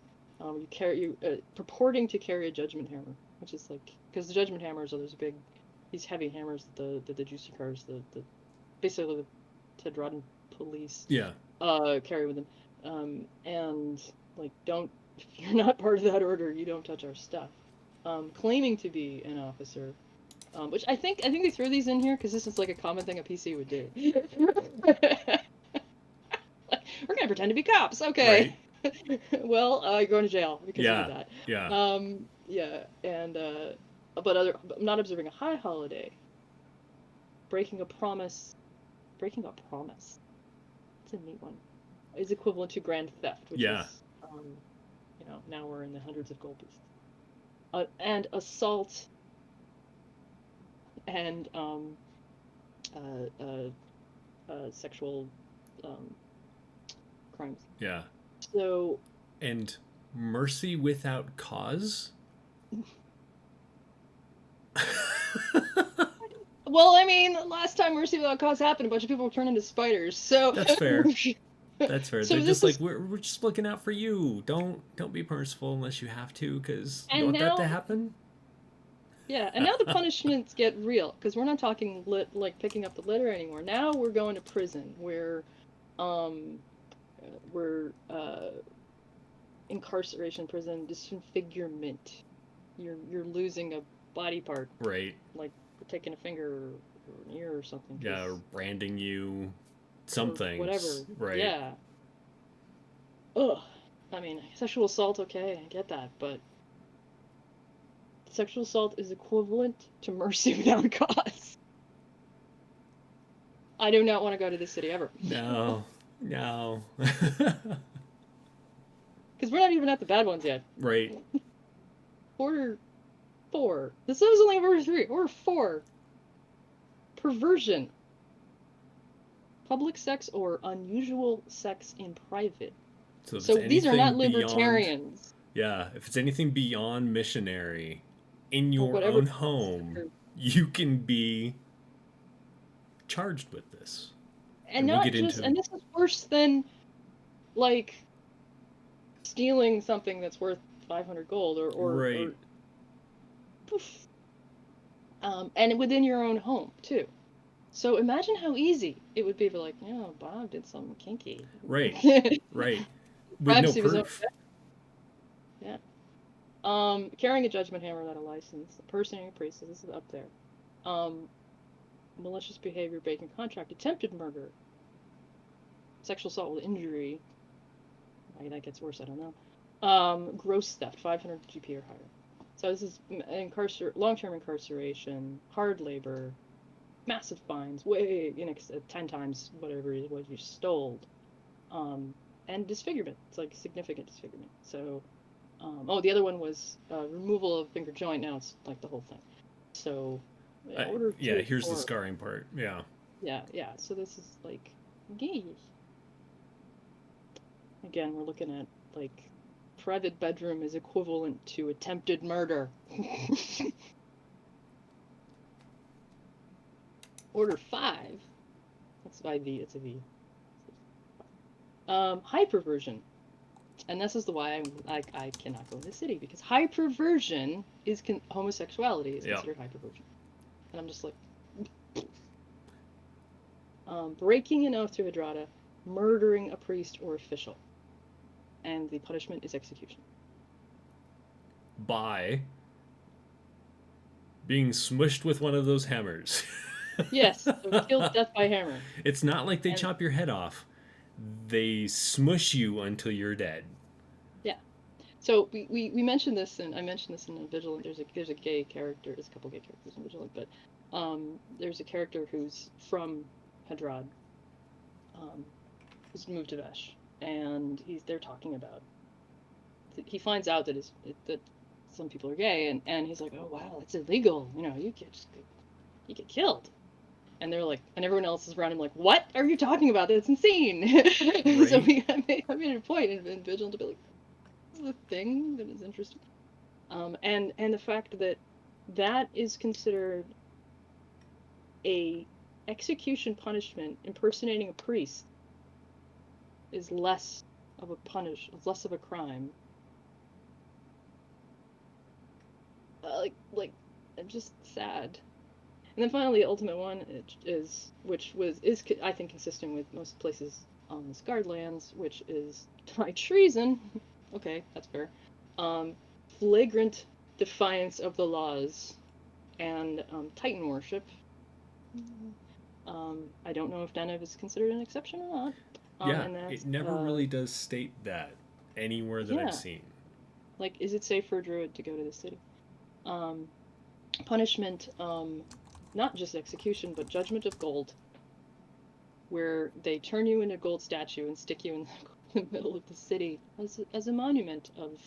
S2: Purporting to carry a judgment hammer, which is like, because the judgment hammers are these heavy hammers that the juicy cars, basically the Hedradan police carry with them. And like, don't, if you're not part of that order, you don't touch our stuff. Claiming to be an officer, which I think they threw these in here because this is like a common thing a PC would do. Like, we're gonna pretend to be cops, okay?
S1: Right.
S2: Well, you're going to jail because you did
S1: Yeah.
S2: that.
S1: Yeah.
S2: Yeah, and but not observing a high holiday, breaking a promise, breaking a promise. It's a neat one. Is equivalent to grand theft, which
S1: Yeah.
S2: is, now we're in the hundreds of gold pieces. And assault and sexual crimes.
S1: Yeah.
S2: So,
S1: And mercy without cause?
S2: well, I mean, last time Mercy Without Cause happened, a bunch of people were turned into spiders. So
S1: That's fair. That's fair.
S2: So
S1: They're
S2: this
S1: just like,
S2: is,
S1: we're just looking out for you. Don't be merciful unless you have to, because you
S2: and
S1: want that to
S2: now,
S1: happen.
S2: yeah, and now the punishments get real because we're not talking like picking up the litter anymore. Now we're going to prison where, um, we're incarceration, prison, disfigurement. You're losing a body part,
S1: Right.
S2: like taking a finger or an ear or something.
S1: Yeah, or branding you. Some
S2: Or whatever.
S1: things. Right.
S2: Yeah. Ugh. I mean, sexual assault, okay, I get that, but sexual assault is equivalent to mercy without cause. I do not want to go to this city ever.
S1: No. No.
S2: Because we're not even at the bad ones yet.
S1: Right.
S2: Order 4. This is only order 3. Order 4. Perversion. Public sex or unusual sex in private.
S1: So, if
S2: So
S1: it's
S2: these are not
S1: anything beyond,
S2: libertarians.
S1: yeah, if it's anything beyond missionary in
S2: Or
S1: your
S2: whatever.
S1: own home, you can be charged with this.
S2: And
S1: we'll
S2: not
S1: get
S2: just,
S1: into,
S2: and this is worse than, like, stealing something that's worth 500 gold
S1: right.
S2: or poof. And within your own home too. So imagine how easy it would be to, like, Bob did something kinky.
S1: Right. Right. With no
S2: Privacy was
S1: proof.
S2: yeah. Carrying a judgment hammer without a license, impersonating a priest, so this is up there. Malicious behavior, breaking contract, attempted murder, sexual assault with injury. Why that gets worse, I don't know. Gross theft, 500 GP or higher. So this is long-term incarceration, hard labor, massive fines, way 10 times whatever it was you stole, and disfigurement. It's like significant disfigurement. So, the other one was removal of finger joint. Now it's like the whole thing. So, order 2
S1: yeah,
S2: and
S1: here's
S2: 4.
S1: the scarring part. Yeah.
S2: Yeah. So this is like, geez. Again, we're looking at like private bedroom is equivalent to attempted murder. Order 5. That's by V. It's a V. Hyperversion. And this is the why I cannot go in the city, because hyperversion is homosexuality is considered hyperversion. And I'm just like, breaking an oath to Hedrada, murdering a priest or official. And the punishment is execution.
S1: By being smushed with one of those hammers.
S2: Yes, so killed death by hammer.
S1: It's not like they chop your head off. They smush you until you're dead.
S2: Yeah. So we mentioned this, and I mentioned this in Vigilant. There's a gay character. There's a couple gay characters in Vigilant, but there's a character who's from Hedrad, who's moved to Vesh, and they're talking about. He finds out that that some people are gay, and he's like, oh wow, that's illegal. You get killed. And they're like, and everyone else is around him like, what are you talking about? That's insane. Right. So I made a point in Vigilant to be like, this is a thing that is interesting. And the fact that is considered a execution punishment, impersonating a priest, is less of a crime. Like, I'm just sad. And then finally, the ultimate one is I think consistent with most places on the Scarred Lands, which is high treason. Okay, that's fair. Flagrant defiance of the laws, and Titan worship. I don't know if Danev is considered an exception or not.
S1: Yeah,
S2: And that's
S1: it never really does state that anywhere that I've
S2: yeah,
S1: seen.
S2: like, is it safe for a druid to go to the city? Punishment, not just execution, but judgment of gold, where they turn you into a gold statue and stick you in the middle of the city as a monument of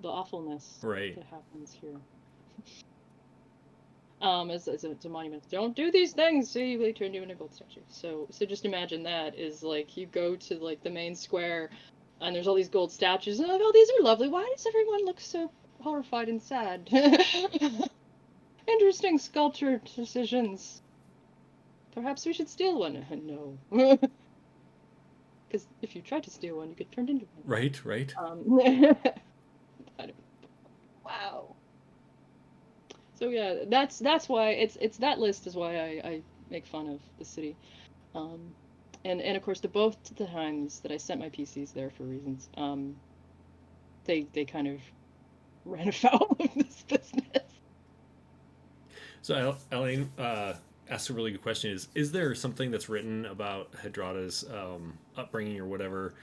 S2: the awfulness
S1: Right.
S2: that happens here. As a monument. Don't do these things! See, they turned you into a gold statue. So just imagine that is like you go to like the main square and there's all these gold statues and like, oh, these are lovely. Why does everyone look so horrified and sad? Interesting sculpture decisions. Perhaps we should steal one. No. Because if you tried to steal one, you get turned into one.
S1: Right, right.
S2: Wow. So yeah, that's why it's that list is why I make fun of the city. And of course both the times that I sent my PCs there for reasons, they kind of ran afoul of this business.
S1: So Elaine asked a really good question: is there something that's written about Hedrada's upbringing or whatever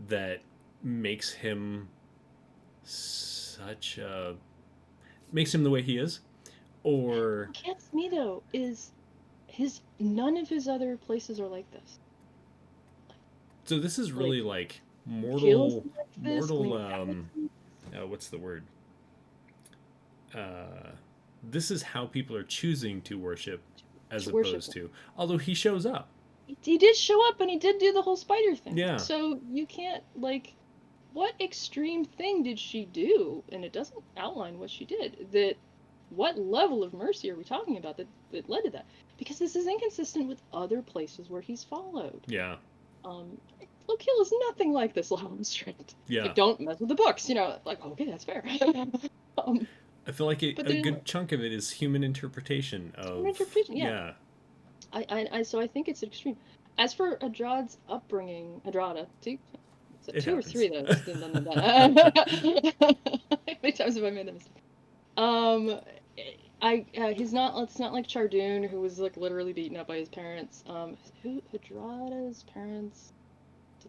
S1: that makes him makes him the way he is? Or
S2: what gets me though is none of his other places are like this.
S1: So this is really like
S2: Gil's
S1: mortal
S2: like this,
S1: what's the word? This is how people are choosing to worship as opposed to, although he shows up.
S2: He did show up and he did do the whole spider thing.
S1: Yeah.
S2: So you can't, like, what extreme thing did she do? And it doesn't outline what she did. What level of mercy are we talking about that led to that? Because this is inconsistent with other places where he's followed.
S1: Yeah.
S2: Lokiel is nothing like this level of straight.
S1: Yeah.
S2: Like, don't mess with the books, like, okay, that's fair.
S1: I feel like a good chunk of it is human interpretation of...
S2: Human interpretation, yeah. So I think it's extreme. As for Hedrada's upbringing, Hedrada, see? Is it 2 or 3 though? How many times have I made that mistake? He's not. It's not like Chardoon, who was like literally beaten up by his parents. Hedrada's parents?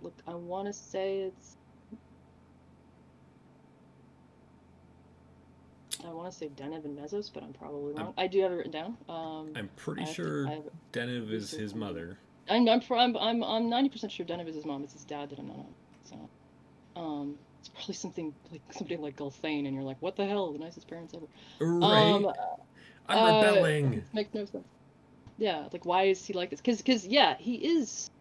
S2: Look, I want to say it's. I want to say Danev and Mesos, but I'm probably wrong. I do have it written down.
S1: I'm pretty sure Danev is his mother.
S2: I'm 90% sure Danev is his mom. It's his dad that I'm not on. So, it's probably something like Gulthane, and you're like, what the hell? The nicest parents ever.
S1: Right. I'm rebelling.
S2: It makes no sense. Yeah, like why is he like this? Because yeah, he is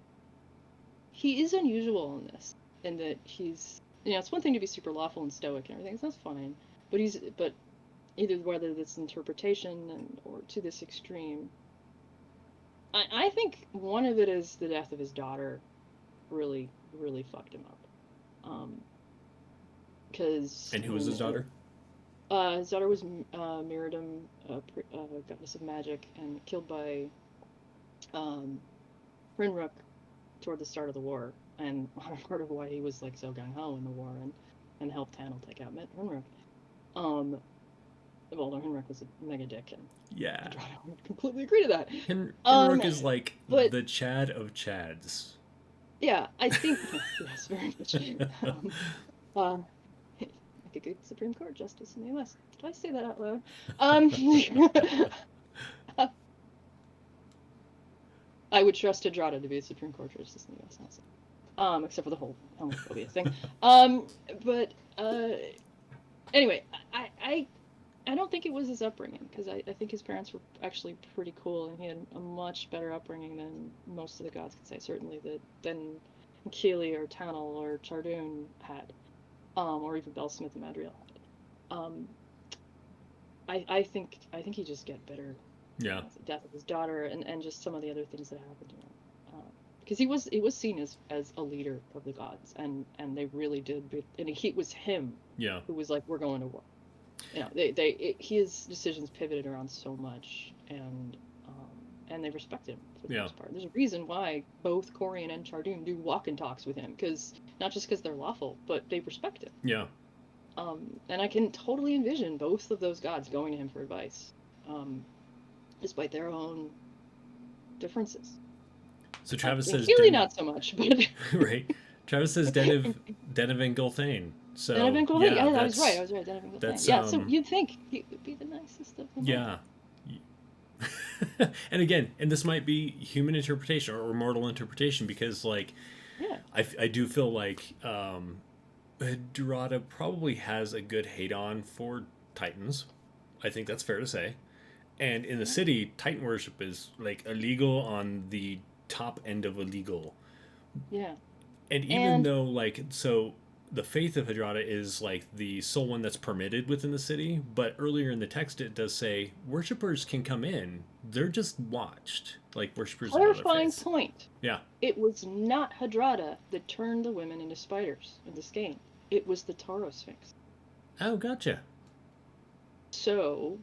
S2: unusual in this, in that he's it's one thing to be super lawful and stoic and everything. So that's fine, but either whether this interpretation or to this extreme. I think one of it is the death of his daughter really, really fucked him up.
S1: And who was his daughter?
S2: His daughter was Mirrodin, goddess of magic, and killed by Rinrook toward the start of the war, and part of why he was like so gung-ho in the war and helped Tanel take out Rinrook. Although Rinrook was a mega dick, and
S1: yeah,
S2: I would completely agree to that.
S1: Rinrook is like the Chad of Chads.
S2: Yeah, I think yes, very much. Like a good Supreme Court justice in the U.S. Did I say that out loud? I would trust Hedrada to be a Supreme Court justice in the U.S. Except for the whole homophobia thing. But anyway, I don't think it was his upbringing, because I think his parents were actually pretty cool, and he had a much better upbringing than most of the gods could say, certainly than Keely or Tanel or Chardoon had, or even Belsmith and Madriel had. I think he just get bitter.
S1: Yeah.
S2: The death of his daughter and just some of the other things that happened to him. Because he was seen as a leader of the gods, and they really did, and it was him who was like, we're going to war. His decisions pivoted around so much, and and they respect him for the
S1: Yeah.
S2: most part. There's a reason why both Corian and Chardoon do walk and talks with him, because not just because they're lawful, but they respect him.
S1: Yeah.
S2: And I can totally envision both of those gods going to him for advice, despite their own differences.
S1: So Travis
S2: And
S1: says
S2: Keely not so much, but
S1: right. Travis says Den of Ingolthane. So
S2: Denevan Gulthane.
S1: yeah,
S2: I was right. Denevan Gulthane.
S1: that's
S2: Yeah, so you'd think he would be the nicest of them all.
S1: yeah. And again, and this might be human interpretation or mortal interpretation, because like
S2: Yeah.
S1: I do feel like Hedrada probably has a good hate on for Titans. I think that's fair to say. And in the city, Titan worship is like illegal on the top end of illegal.
S2: Yeah.
S1: And even though like so the faith of Hedrada is like the sole one that's permitted within the city, but earlier in the text it does say worshippers can come in. They're just watched, like worshippers of other
S2: Clarifying
S1: faiths.
S2: point.
S1: Yeah.
S2: It was not Hedrada that turned the women into spiders in this game. It was the Taro Sphinx.
S1: Oh, gotcha.
S2: So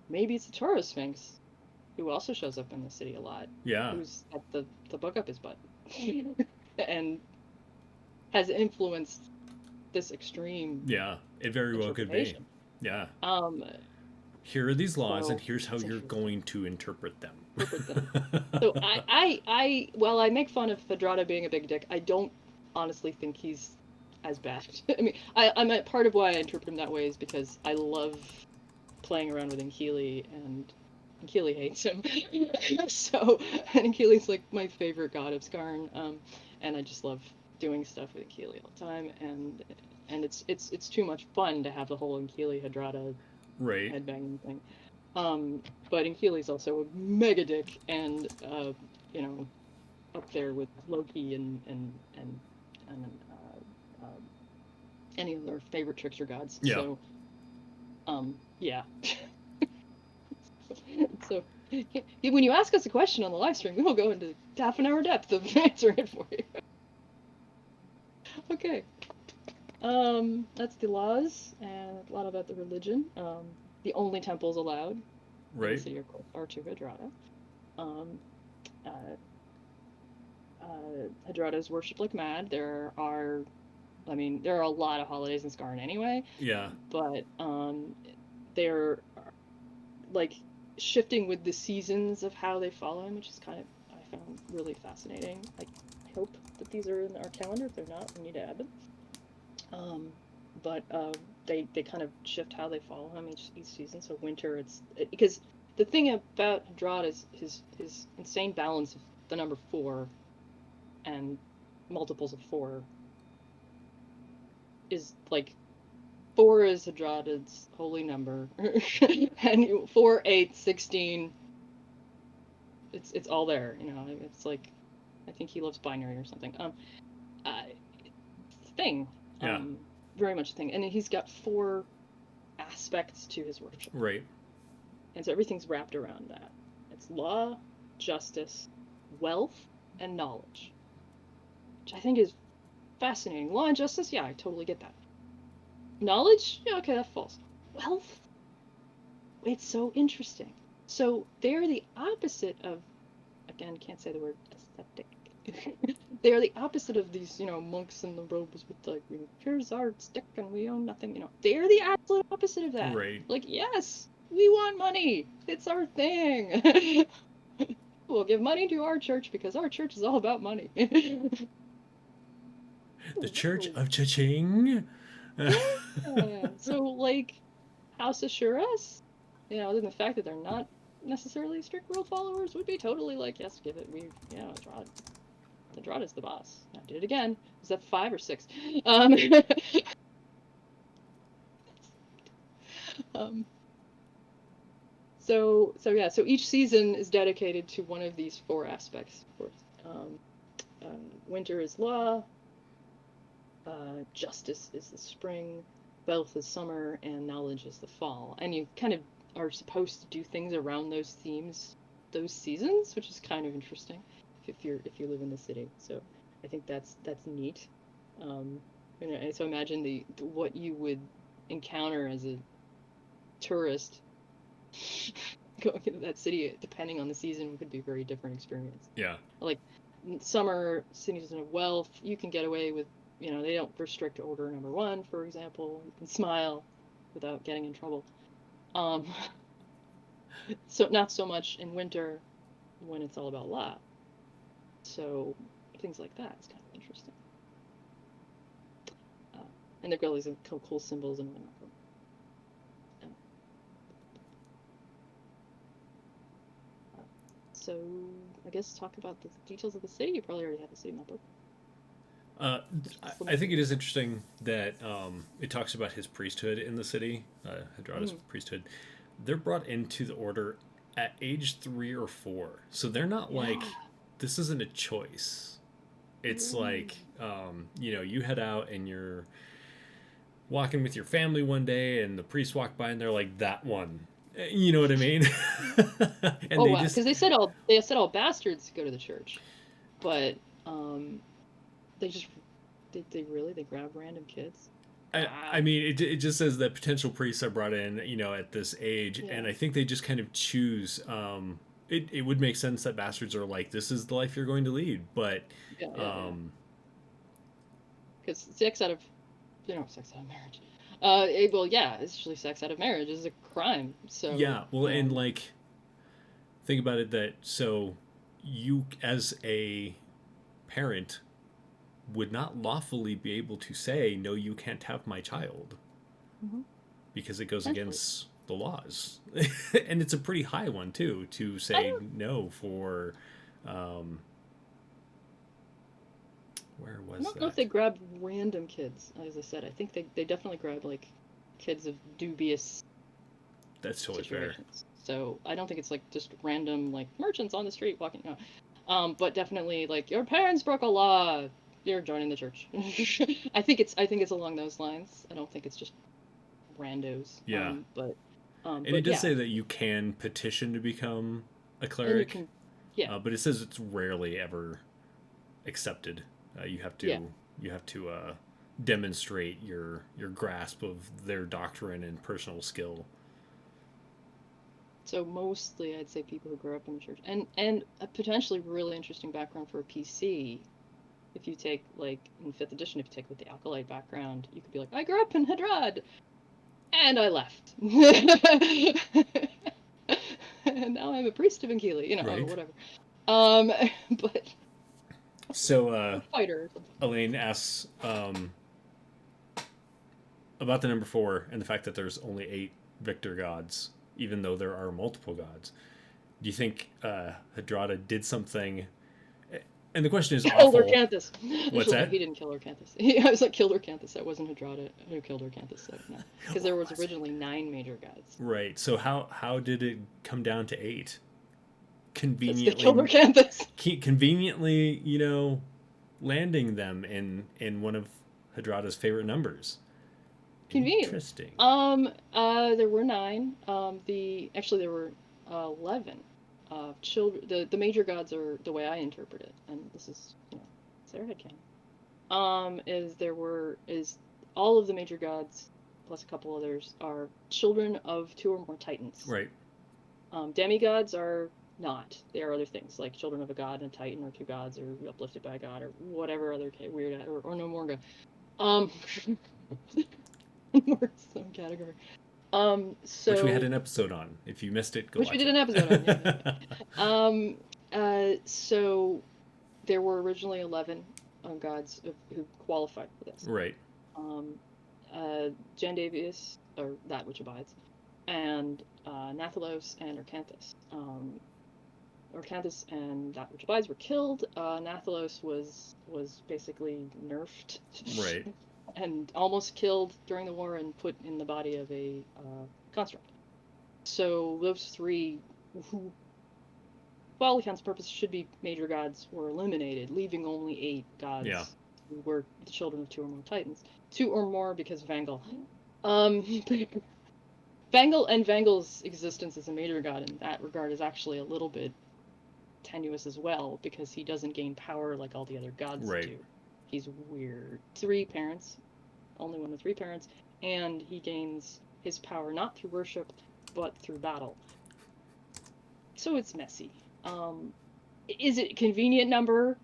S2: maybe it's the Taro Sphinx, who also shows up in the city a lot.
S1: Yeah.
S2: Who's at the book up his butt. And has influenced this extreme.
S1: Yeah, it very well could be. Yeah. Here are these laws, and here's how you're going to interpret them.
S2: So while I make fun of Hedrada being a big dick, I don't honestly think he's as bad. I mean, I'm part of why I interpret him that way is because I love playing around with Enkeely, and Enkeely hates him. So, and Enkeely's like my favorite god of Skarn, and I just love doing stuff with Enkeely all the time, and it's too much fun to have the whole Enkeely Hedrada headbanging thing. But Enkeely's also a mega dick, and you know, up there with Loki and any of their favorite trickster gods.
S1: Yeah.
S2: So, yeah. So, when you ask us a question on the live stream, we will go into half an hour depth of answering it for you. Okay. That's the laws, and a lot about the religion. The only temples allowed in the city are to Hedrada. Hedrada is worshipped like mad. There are a lot of holidays in Skarn anyway.
S1: Yeah.
S2: But they're like shifting with the seasons of how they follow him, which is kind of, I found really fascinating. I hope that these are in our calendar. If they're not, we need to add them. But they kind of shift how they follow him each season. So winter, because the thing about Hedrad is his insane balance of the number 4 and multiples of 4 is like 4 is Hedrada's holy number, and 4, 8, 16. It's all there, you know. It's like, I think he loves binary or something. Thing.
S1: Yeah.
S2: Very much a thing, and he's got 4 aspects to his worship.
S1: Right.
S2: And so everything's wrapped around that. It's law, justice, wealth, and knowledge, which I think is fascinating. Law and justice, yeah, I totally get that. Knowledge, yeah, okay, that falls. Wealth, it's so interesting. So they're the opposite of, again, can't say the word aesthetic. They are the opposite of these, you know, monks in the robes with like, here's our stick and we own nothing, you know. They're the absolute opposite of that.
S1: Right.
S2: Like, yes, we want money. It's our thing. We'll give money to our church because our church is all about money.
S1: The Church of Cha-Ching.
S2: Yeah. So, like, House Assuras, you know, other than the fact that they're not necessarily strict rule followers, would be totally like, yes, give it. Hedrad is the boss. I did it again. Is that 5 or 6? So each season is dedicated to one of these 4 aspects. Of course, winter is law, justice is the spring, wealth is summer, and knowledge is the fall. And you kind of are supposed to do things around those themes, those seasons, which is kind of interesting if you live in the city. So I think that's neat. And so imagine what you would encounter as a tourist going into that city, depending on the season, could be a very different experience.
S1: Yeah.
S2: Like summer cities of wealth, you can get away with, they don't restrict order number one, for example. You can smile without getting in trouble. So not so much in winter when it's all about law. So things like that is kind of interesting. And they've got all these cool symbols and whatnot. So I guess talk about the details of the city. You probably already have the city map up.
S1: I think it is interesting that it talks about his priesthood in the city, Hedrada's priesthood. They're brought into the order at age 3 or 4, so they're not like, this isn't a choice. It's like, you head out and you're walking with your family one day, and the priests walk by, and they're like, that one. You know what I mean?
S2: And wow, because they said all bastards go to the church, but they grab random kids.
S1: I mean, it just says that potential priests are brought in, at this age, and I think they just kind of choose. It would make sense that bastards are like, this is the life you're going to lead, but
S2: because sex out of marriage. It's usually sex out of marriage is a crime. So
S1: and like, think about it that so you as a parent would not lawfully be able to say, no, you can't have my child, because it goes against the laws. And it's a pretty high one too, to say no for where was that?
S2: I don't know if they grabbed random kids. As I said, I think they definitely grabbed like kids of dubious
S1: That's totally
S2: situations. Fair. So I don't think it's like just random like merchants on the street walking. No. But definitely like, your parents broke a law, you're joining the church. I think it's along those lines. I don't think it's just randos.
S1: Yeah.
S2: But
S1: it does say that you can petition to become a cleric. But it says it's rarely ever accepted. You have to demonstrate your grasp of their doctrine and personal skill.
S2: So mostly, I'd say people who grew up in the church, and a potentially really interesting background for a PC. If you take like in 5th edition, if you take with the Acolyte background, you could be like, I grew up in Hedrad, and I left, and now I'm a priest of Enkili, or whatever. But
S1: so
S2: fighter.
S1: Elaine asks about the number 4 and the fact that there's only 8 victor gods, even though there are multiple gods. Do you think Hedrada did something? And the question is
S2: awful. Lorcanthus.
S1: What's that?
S2: He didn't kill Lorcanthus. I was like, kill Lorcanthus. That wasn't Hedrada who killed Lorcanthus. So no, because there was originally 9 major gods.
S1: Right. So how did it come down to 8? Conveniently,
S2: they killed Lorcanthus.
S1: Conveniently, landing them in one of Hedrada's favorite numbers.
S2: Convenient.
S1: Interesting.
S2: There were 9. There were 11. Children. The major gods are the way I interpret it, and this is it's their headcanon. Is all of the major gods plus a couple others are children of 2 or more titans.
S1: Right.
S2: Demigods are not. They are other things like children of a god and a titan, or 2 gods, or uplifted by a god, or whatever other weird or no Morga. More some category. So
S1: which we had an episode on. If you missed it, go watch it.
S2: Which we did an episode on. Yeah. So there were originally 11 gods who qualified for this.
S1: Right.
S2: Jandavius, or that which abides, and Nathalos and Orcanthus. Orcanthus and that which abides were killed. Nathalos was basically nerfed.
S1: Right.
S2: And almost killed during the war and put in the body of a construct. So those 3, who, for all accounts and purposes, should be major gods, were eliminated, leaving only 8 gods who were the children of 2 or more titans. 2 or more because Vangel. Vangel's existence as a major god in that regard is actually a little bit tenuous as well, because he doesn't gain power like all the other gods do. He's weird. 3 parents, only one with 3 parents, and he gains his power not through worship, but through battle. so it's messy. Is it a convenient number?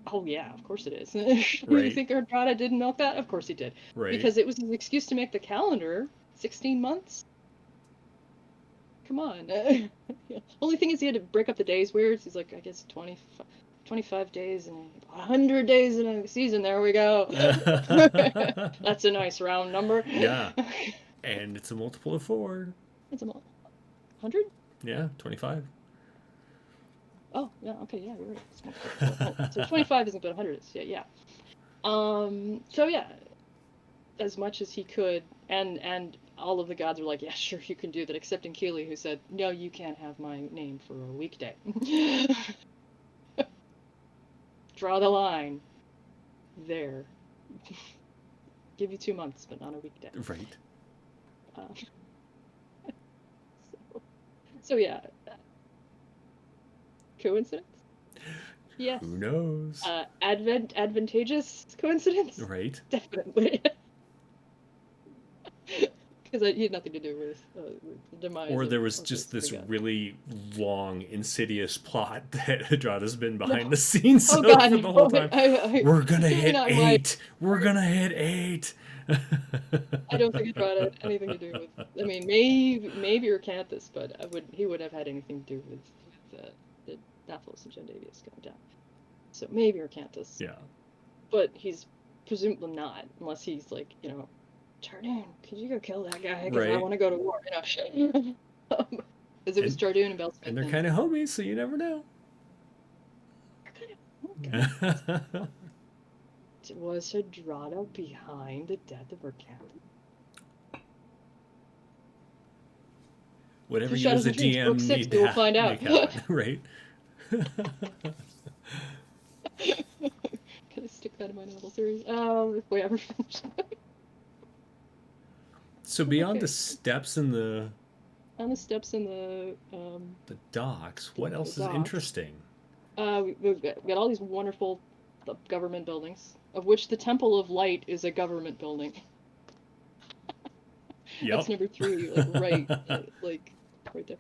S2: Oh yeah, of course it is. You
S1: Right.
S2: think Hedrada didn't milk that? Of course he did.
S1: Right.
S2: Because it was his excuse to make the calendar 16 months. Come on. Yeah. Only thing is he had to break up the days weird. He's like, I guess 25 days and 100 days in a season. There we go. That's a nice round number.
S1: Yeah. And it's a multiple of 4.
S2: It's a 100?
S1: Yeah, 25.
S2: Oh, yeah, okay, yeah, you're right. It's multiple of 4. Oh, so 25 isn't but 100 is. Yeah. So yeah, as much as he could, and all of the gods were like, yeah, sure, you can do that, except Keely, who said, no, you can't have my name for a weekday. Draw the line. There. Give you 2 months, but not a weekday.
S1: Right.
S2: So yeah. Coincidence? Yes.
S1: Who knows?
S2: Advantageous coincidence?
S1: Right.
S2: Definitely. Because he had nothing to do with the demise.
S1: Or there was just this really long, insidious plot that Hedrada's been behind the scenes for the whole time. We're gonna hit 8. We're gonna hit 8.
S2: I don't think Hedrada had anything to do with. I mean, maybe Orcanthus, but he would have had anything to do with the Daphlos and Gendavius going down. So maybe Orcanthus.
S1: Yeah. But
S2: he's presumably not, unless he's like, Jardoon, could you go kill that guy? Because I want to go to war. Because it was Jardoon and Belsmith.
S1: And they're kind of homies, so you never know.
S2: Was Hedrada behind the death of Orcanthus?
S1: Whatever you as a DM need to
S2: we'll find out.
S1: Right.
S2: Can I stick that in my novel series? If we ever finish it.
S1: So beyond the steps and the...
S2: On the steps and the
S1: docks, what else is interesting?
S2: We've got all these wonderful government buildings, of which the Temple of Light is a government building. Yep. That's number 3, right there.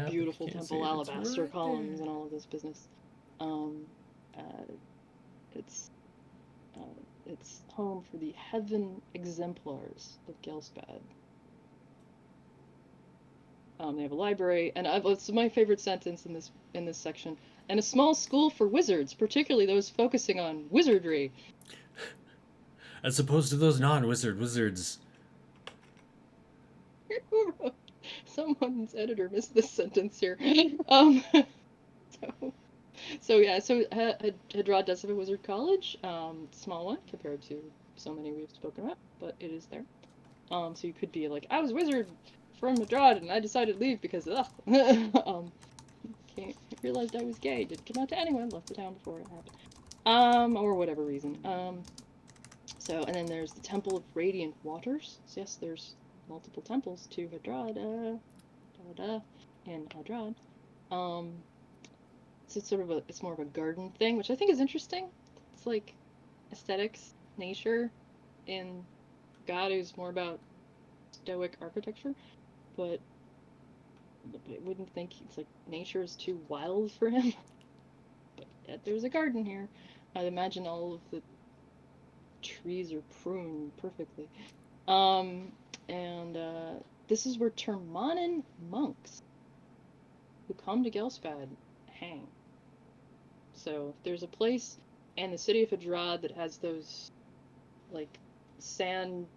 S2: Beautiful temple, alabaster columns, and all of this business. It's home for the Heaven Exemplars of Gelspad. They have a library, and it's my favorite sentence in this section. And a small school for wizards, particularly those focusing on wizardry.
S1: As opposed to those non-wizard wizards.
S2: Someone's editor missed this sentence here. So Hedrad does have a wizard college, small one compared to so many we've spoken about, but it is there. So you could be like, I was a wizard from Hedrad and I decided to leave because realized I was gay, didn't come out to anyone, left the town before it happened. Or whatever reason. And then there's the Temple of Radiant Waters. So yes, there's multiple temples to Hedrada and Hedrad. So it's more of a garden thing, which I think is interesting. It's like aesthetics, nature, and God who's more about stoic architecture, but I wouldn't think it's like nature is too wild for him. But yet there's a garden here. I'd imagine all of the trees are pruned perfectly. This is where Termanen monks who come to Gelspad hang. So if there's a place in the city of Hedrad that has those like sand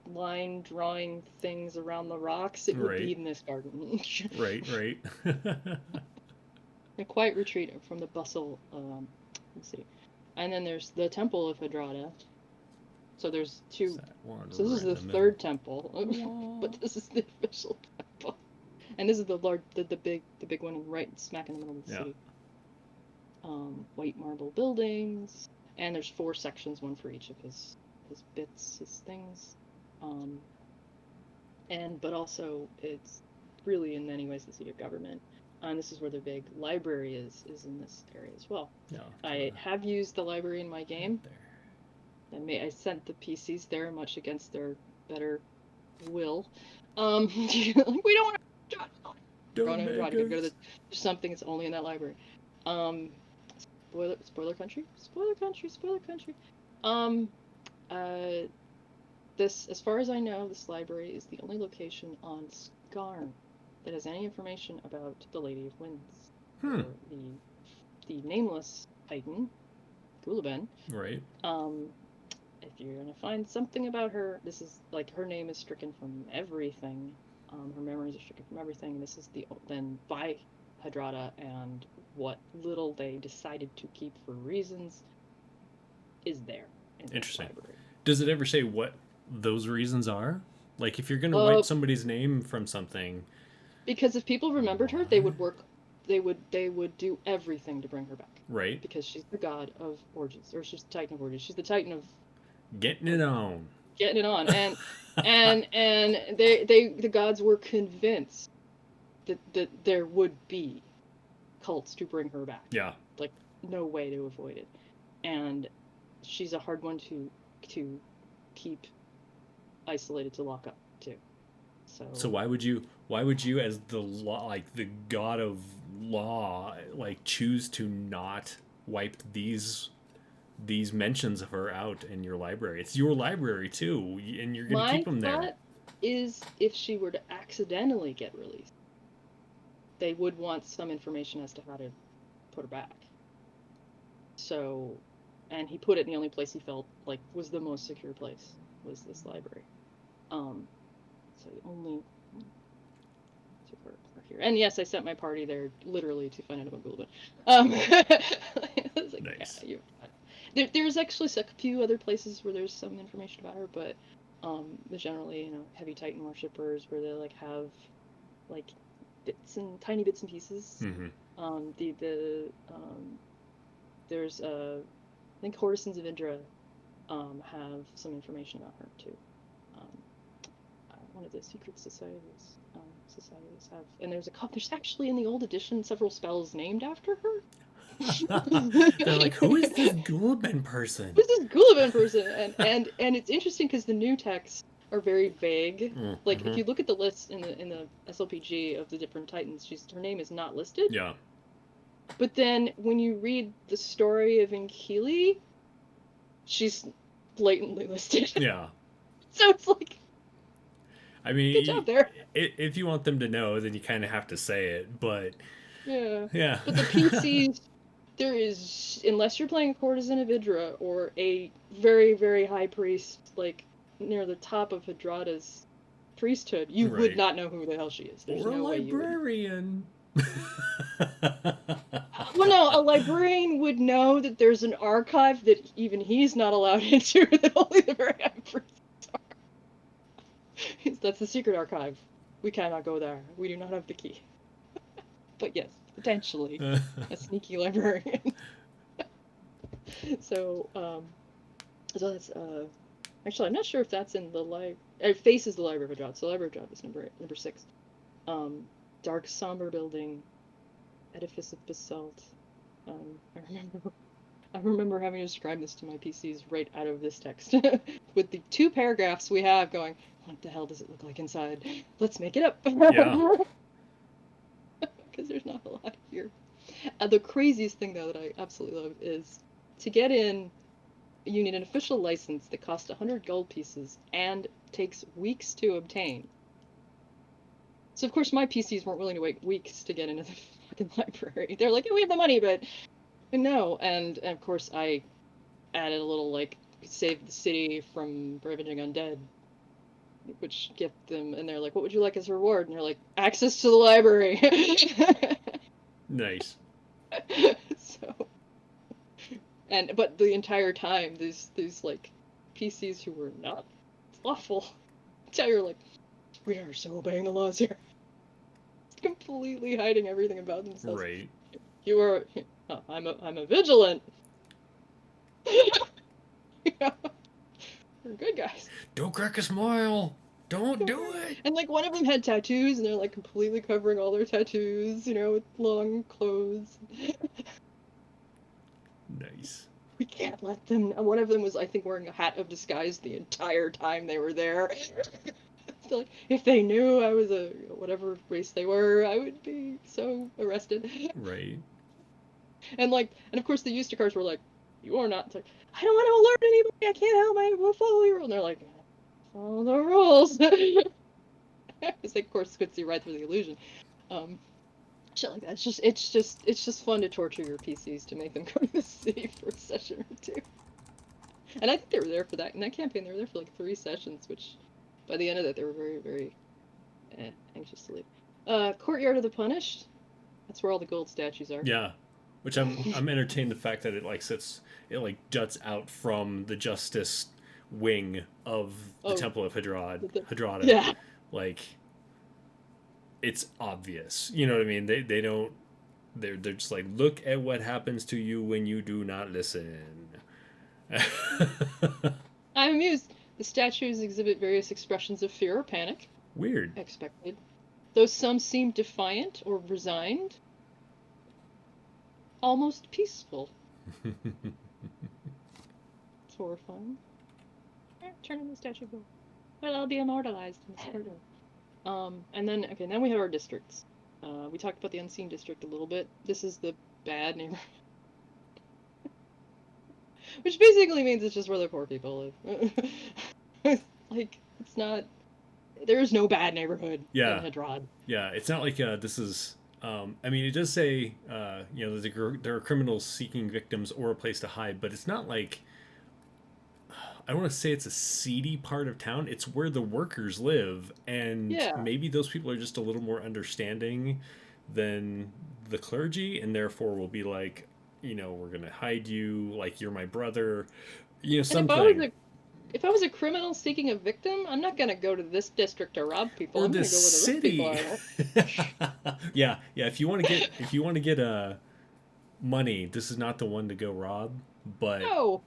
S2: line drawing things around the rocks, it would be in this garden.
S1: Right.
S2: A quiet retreat from the bustle of the city. And then there's the Temple of Hedrada. So there's 2. So this is the 3rd temple, but this is the official temple. And this is the big one right smack in the middle of the city. White marble buildings, and there's 4 sections, one for each of his bits, his things. But also it's really in many ways the seat of government. And this is where the big library is in this area as well. Yeah. I have used the library in my game. I sent the PCs there much against their better will. We don't want to Going to Hedrad, gotta go to
S1: There's
S2: something that's only in that library. Um, spoiler country? Spoiler country. Um, uh, this, as far as I know, this library is the only location on Skarn that has any information about the Lady of Winds, or the nameless Titan, Gulliben.
S1: Right.
S2: If you're gonna find something about her, this is like her name is stricken from everything. Her memories are stricken from everything. This is then by Hedrada, and what little they decided to keep for reasons is there in the
S1: Interesting.
S2: library.
S1: Does it ever say what those reasons are? Like, if you're going to wipe somebody's name from something.
S2: Because if people remembered her, they would work. They would do everything to bring her back.
S1: Right.
S2: Because she's the god of orgies, or she's the titan of orgies. She's the titan of
S1: getting it on.
S2: Getting it on, and the gods were convinced that there would be cults to bring her back.
S1: Yeah.
S2: Like, no way to avoid it. And she's a hard one to keep isolated, to lock up too. So
S1: why would you as the law, like the god of law, like choose to not wipe these mentions of her out in your library? It's your library too, and you're going to keep them there.
S2: My thought is, if she were to accidentally get released, they would want some information as to how to put her back. So, and he put it in the only place he felt like was the most secure place, was this library. So the only to her here. And yes, I sent my party there literally to find out about Gulliver. Like,
S1: nice.
S2: Yeah, there's actually a few other places where there's some information about her, but there's generally, heavy Titan worshippers where they like have like tiny bits and pieces.
S1: Mm-hmm.
S2: There's I think Horisons of Indra have some information about her too. One of the secret societies have, and there's actually in the old edition several spells named after her.
S1: They're like, who is this Gulliben person?
S2: Who's this Gulliben person? And it's interesting because the new texts are very vague.
S1: Mm-hmm.
S2: Like, if you look at the list in the SLPG of the different Titans, her name is not listed.
S1: Yeah. But
S2: then when you read the story of Inkili, she's blatantly listed.
S1: Yeah.
S2: So it's like,
S1: I mean,
S2: good job there.
S1: If you want them to know, then you kind of have to say it, but...
S2: Yeah. But the PCs, there is, unless you're playing a Courtesan of Hydra, or a very, very high priest, like, near the top of Hydrada's priesthood, you would not know who the hell she is. There's no way you would. Or a librarian. Well, no, a librarian would know that there's an archive that even he's not allowed into, that only the very high priests are. That's the secret archive. We cannot go there. We do not have the key. But yes, potentially a sneaky librarian. So that's actually, I'm not sure if that's in the it faces the Library of Hedrad. So Library of Hedrad is number 6. Dark, somber building, edifice of basalt. I remember having to describe this to my PCs right out of this text, with the 2 paragraphs we have going, what the hell does it look like inside? Let's make it up. Yeah. Because there's not a lot here. The craziest thing, though, that I absolutely love is, to get in, you need an official license that costs 100 gold pieces and takes weeks to obtain. So, of course, my PCs weren't willing to wait weeks to get into the fucking library. They're like, yeah, we have the money, but no. And of course, I added a little, like, save the city from ravaging undead, which get them, and they're like, what would you like as a reward? And they're like, access to the library.
S1: Nice.
S2: But the entire time, these like PCs who were not lawful, you're like, we are so obeying the laws here. It's completely hiding everything about themselves.
S1: Right.
S2: You are. Oh, I'm a vigilant. We're good guys.
S1: Don't crack a smile. Don't do it.
S2: And like one of them had tattoos, and they're like completely covering all their tattoos, with long clothes.
S1: Nice.
S2: We can't let them. One of them was, I think, wearing a hat of disguise the entire time they were there. So, like, if they knew I was a whatever race they were, I would be so arrested.
S1: Right.
S2: And of course the Eustachars were like, "You are not." It's like, I don't want to alert anybody. I can't help. I will follow your rule. And they're like, follow the rules. Because they of course could see right through the illusion. Um, Shit like that. It's just fun to torture your PCs to make them go to the city for a session or two. And I think they were there for that. In that campaign, they were there for like 3 sessions, which by the end of that, they were very, very anxious to leave. Courtyard of the Punished. That's where all the gold statues are.
S1: Yeah. Which I'm entertained the fact that it like sits, it like juts out from the justice wing of the
S2: Oh,
S1: Temple of Hedrada.
S2: yeah.
S1: Like, it's obvious. You know what I mean? They don't. They're just like, look at what happens to you when you do not listen.
S2: I'm amused. The statues exhibit various expressions of fear or panic.
S1: Weird.
S2: Expected. Though some seem defiant or resigned. Almost peaceful. It's horrifying. Turn in the statue book. But I'll be immortalized in this photo. And then we have our districts. We talked about the unseen district a little bit. This is the bad neighborhood. Which basically means it's just where the poor people live. Like, it's not... There is no bad neighborhood in Hedrad.
S1: Yeah, it's not like this is... I mean, it does say, there are criminals seeking victims or a place to hide, but it's not like... I don't want to say it's a seedy part of town. It's where the workers live, and maybe those people are just a little more understanding than the clergy, and therefore will be like, we're gonna hide you, like you're my brother, something.
S2: If I was a criminal seeking a victim, I'm not gonna go to this district to rob people.
S1: Or
S2: I'm gonna go where the rich people are.
S1: Yeah. If you want to get money, this is not the one to go rob. But
S2: no.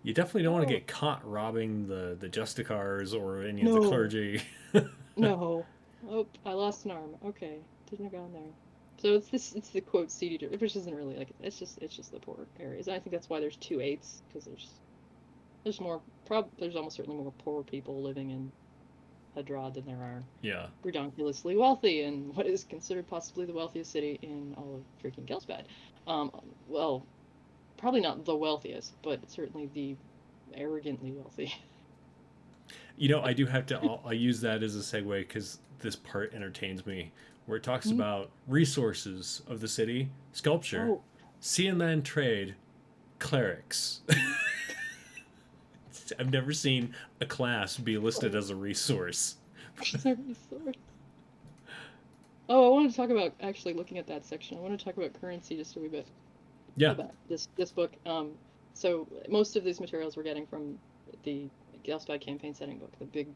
S1: You definitely don't want to get caught robbing the Justicars or any of the clergy.
S2: No. Oh, I lost an arm. Okay, didn't have gone there. So it's the quote seedy, which isn't really like it's just the poor areas. And I think that's why there's 2 eighths, because there's almost certainly more poor people living in Hedrad than there are redonkulously wealthy in what is considered possibly the wealthiest city in all of freaking Gelsbad. Well, probably not the wealthiest, but certainly the arrogantly wealthy.
S1: I do have to. I'll use that as a segue because this part entertains me, where it talks about resources of the city: sculpture, sea and land trade, clerics. I've never seen a class be listed as a resource.
S2: Oh, I wanted to talk about, actually looking at that section, I want to talk about currency just a wee bit.
S1: Yeah.
S2: About this book. So most of these materials we're getting from the Galespad campaign setting book, the big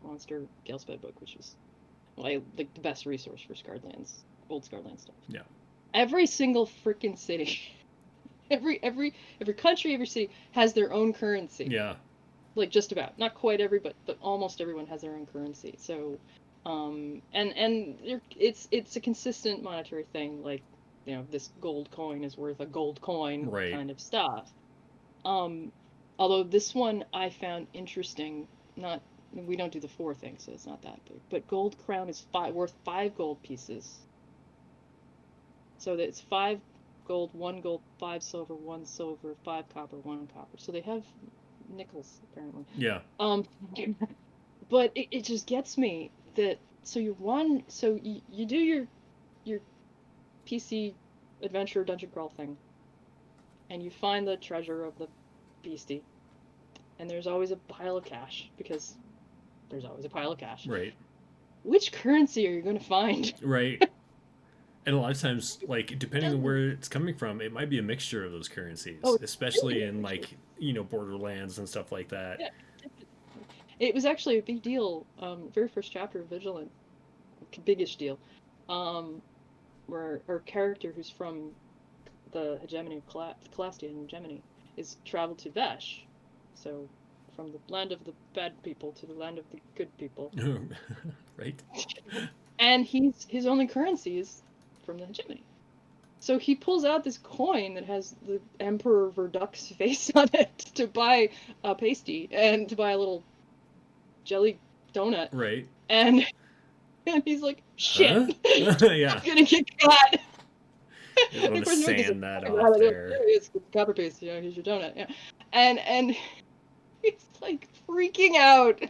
S2: monster Galespad book, which is like the best resource for Scardlands, old Scardland stuff.
S1: Yeah.
S2: Every single freaking city, every country, every city has their own currency.
S1: Yeah.
S2: Like just about, not quite every, but almost everyone has their own currency. So, and it's a consistent monetary thing. Like, this gold coin is worth a gold coin kind of stuff. Although this one I found interesting. We don't do the 4 thing, so it's not that big. But gold crown is worth 5 gold pieces. So that it's 5 gold, 1 gold, 5 silver, 1 silver, 5 copper, 1 copper. So they have nickels apparently.
S1: Yeah.
S2: But it just gets me that you do your PC adventure dungeon crawl thing, and you find the treasure of the beastie, and there's always a pile of cash, because there's always a pile of cash.
S1: Right.
S2: Which currency are you going to find?
S1: Right. And a lot of times, like, depending on where it's coming from, it might be a mixture of those currencies, especially in, like, borderlands and stuff like that.
S2: Yeah. It was actually a big deal, very first chapter of Vigilant, biggest deal, where our character, who's from the hegemony of Calastian hegemony, is traveled to Vesh, so from the land of the bad people to the land of the good people.
S1: Right.
S2: And his only currency is from the hegemony. So he pulls out this coin that has the Emperor Verduk's face on it to buy a pasty and to buy a little jelly donut.
S1: Right.
S2: And he's like, shit,
S1: Huh? Yeah.
S2: I'm gonna get caught.
S1: You just
S2: And
S1: want
S2: of
S1: to
S2: course, no one gives a
S1: sand that
S2: fuck
S1: off
S2: about it.
S1: there.
S2: It's copper paste, here's your donut. Yeah. And he's like freaking out.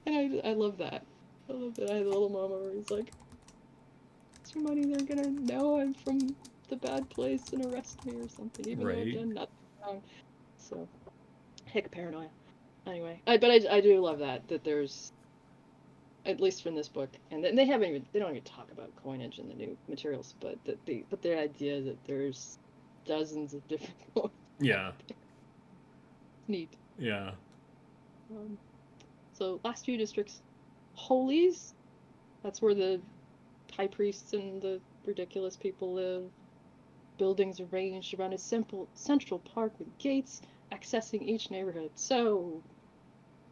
S2: And I love that. I love that. I had a little moment where he's like, "It's your money. They're gonna know I'm from the bad place and arrest me or something, even though I've done nothing wrong." So, heck, paranoia. Anyway, I do love that there's, at least from this book, and they don't even talk about coinage in the new materials, but the idea that there's dozens of different coins.
S1: Yeah.
S2: Neat.
S1: Yeah.
S2: So last few districts, Holies, that's where the high priests and the ridiculous people live. Buildings arranged around a simple central park with gates accessing each neighborhood. So,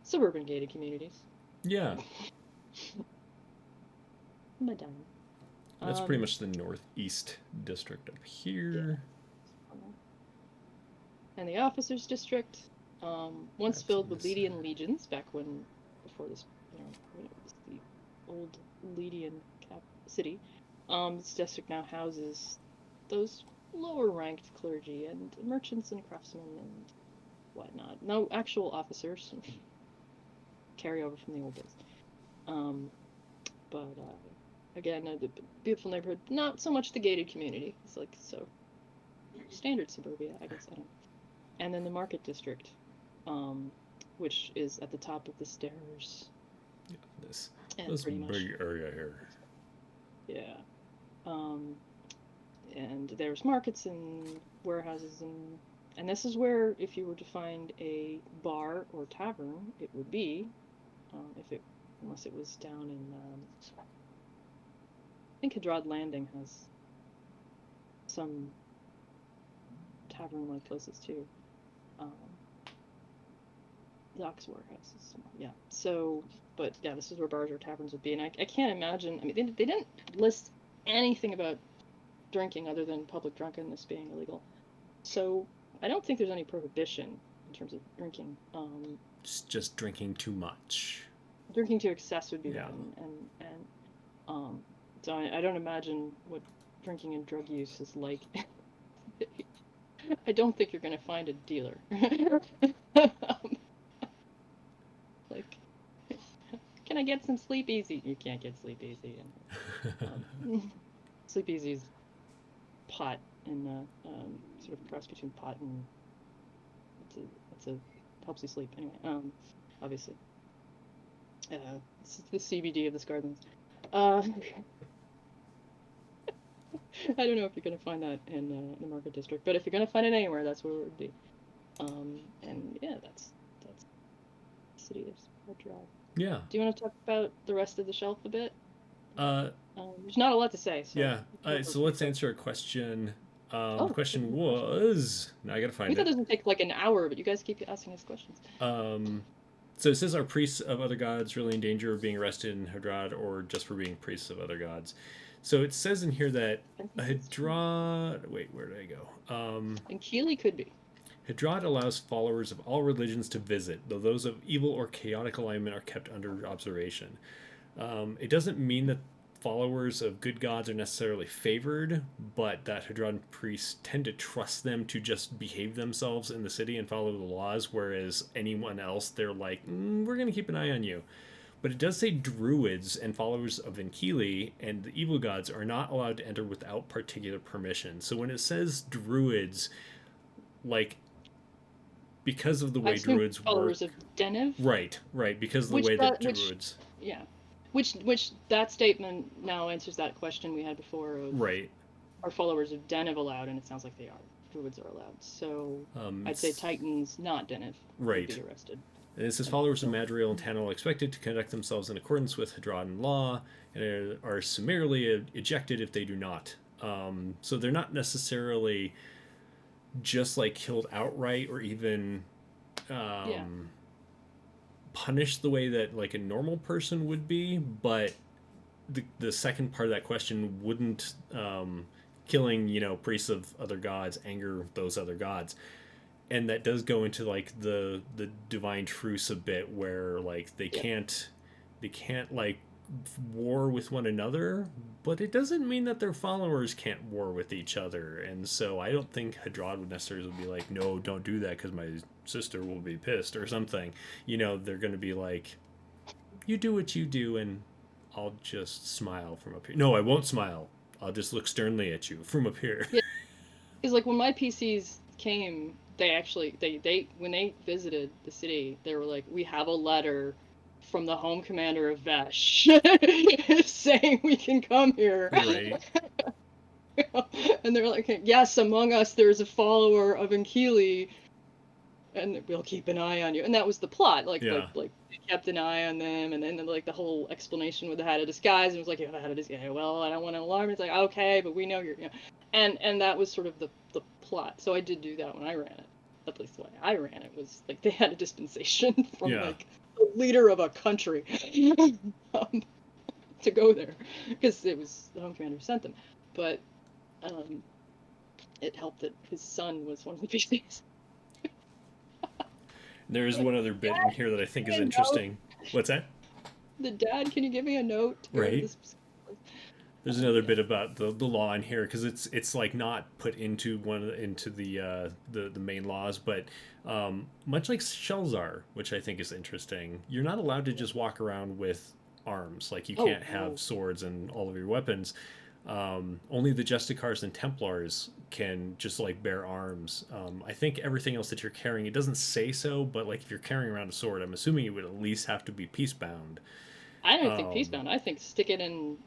S2: suburban gated communities.
S1: Yeah.
S2: Madame.
S1: That's pretty much the northeast district up here.
S2: Yeah. And the officers' district, once filled with Lydian legions, before this, when it was the old Lydian city. This district now houses those lower-ranked clergy and merchants and craftsmen and whatnot. No actual officers. Carry over from the old days. But again, a beautiful neighborhood. Not so much the gated community. It's like so standard suburbia, I guess. I don't know. And then the market district, which is at the top of the stairs.
S1: Yeah, this
S2: pretty much,
S1: big area here.
S2: Yeah. And there's markets and warehouses and this is where, if you were to find a bar or tavern, it would be, unless it was down in, I think Hedrad Landing has some tavern-like places too. Docks warehouses, yeah. So, but yeah, this is where bars or taverns would be, and I can't imagine. I mean, they didn't list anything about drinking other than public drunkenness being illegal. So I don't think there's any prohibition in terms of drinking.
S1: Just drinking too much.
S2: Drinking to excess would be bad, and so I don't imagine what drinking and drug use is like. I don't think you're going to find a dealer. Like, can I get some Sleep Easy? You can't get Sleep Easy. Sleep Easy is pot and sort of cross between pot and it's a helps you sleep anyway. Obviously, it's the CBD of this garden. I don't know if you're gonna find that in the market district, but if you're gonna find it anywhere, that's where it would be. And yeah, that's the city of Hedrad.
S1: Yeah.
S2: Do you want to talk about the rest of the shelf a bit? There's not a lot to say. So
S1: yeah. So let's answer a question. The question was... Now I gotta find it.
S2: We thought it doesn't take like an hour, but you guys keep asking us questions.
S1: So it says, are priests of other gods really in danger of being arrested in Hedrad, or just for being priests of other gods? So it says in here that Hedrad... Wait, where did I go?
S2: And Keeley could be.
S1: Hedrad allows followers of all religions to visit, though those of evil or chaotic alignment are kept under observation. It doesn't mean that followers of good gods are necessarily favored, but that Hedrad priests tend to trust them to just behave themselves in the city and follow the laws, whereas anyone else, they're like, we're going to keep an eye on you. But it does say druids and followers of Enkili and the evil gods are not allowed to enter without particular permission. So when it says druids, like, because of the way druids
S2: followers
S1: work...
S2: of Denev?
S1: Right, because of the way that druids...
S2: Yeah. Which that statement now answers that question we had before of...
S1: Right.
S2: Are followers of Denev allowed? And it sounds like they are. Druids are allowed. So I'd say Titans, not Denev, would be arrested.
S1: And it says followers of Madriel and Tanel are expected to conduct themselves in accordance with Hedradan law and are summarily ejected if they do not. So they're not necessarily just like killed outright or even punished the way that like a normal person would be, but the second part of that question wouldn't killing priests of other gods anger those other gods. and that does go into like the divine truce a bit, where like
S2: Yeah.
S1: they can't like war with one another, but it doesn't mean that their followers can't war with each other. And so I don't think Hedrad would necessarily be like, no, don't do that because my sister will be pissed or something. You know, they're going to be like, you do what you do, and I'll just smile from up here. No, I won't smile. I'll just look sternly at you from up here.
S2: Yeah. Because like when my PCs came, they actually they when they visited the city, they were like, we have a letter from the home commander of Vesh saying we can come here.
S1: Right.
S2: And they're like, yes, among us there is a follower of Enkili, and we'll keep an eye on you. And that was the plot.
S1: Yeah.
S2: Like they kept an eye on them, and then like the whole explanation with the hat of disguise, and it was like, you have a hat of disguise. Well, I don't want to alarm. It's like, okay, but we know you're, and that was sort of the plot. So I did do that when I ran it. At least the way I ran it was like they had a dispensation from
S1: Yeah.
S2: like the leader of a country um, to go there, because it was the home commander who sent them. But it helped that his son was one of the PCs.
S1: There's
S2: Like,
S1: one other bit in
S2: Dad,
S1: here that I think
S2: give
S1: is
S2: me a note.
S1: interesting. What's that?
S2: The dad, can you give me a note to go to
S1: Right.
S2: this?
S1: There's another
S2: Yeah.
S1: bit about the law in here, because it's like not put into into the main laws, but much like shells are, which I think is interesting. You're not allowed to just walk around with arms. Like you
S2: Oh
S1: can't have
S2: no.
S1: swords and all of your weapons. Only the Justicars and Templars can just like bear arms. I think everything else that you're carrying, it doesn't say so, but like if you're carrying around a sword, I'm assuming it would at least have to be peacebound.
S2: I don't think
S1: Um,
S2: peacebound. I think stick it in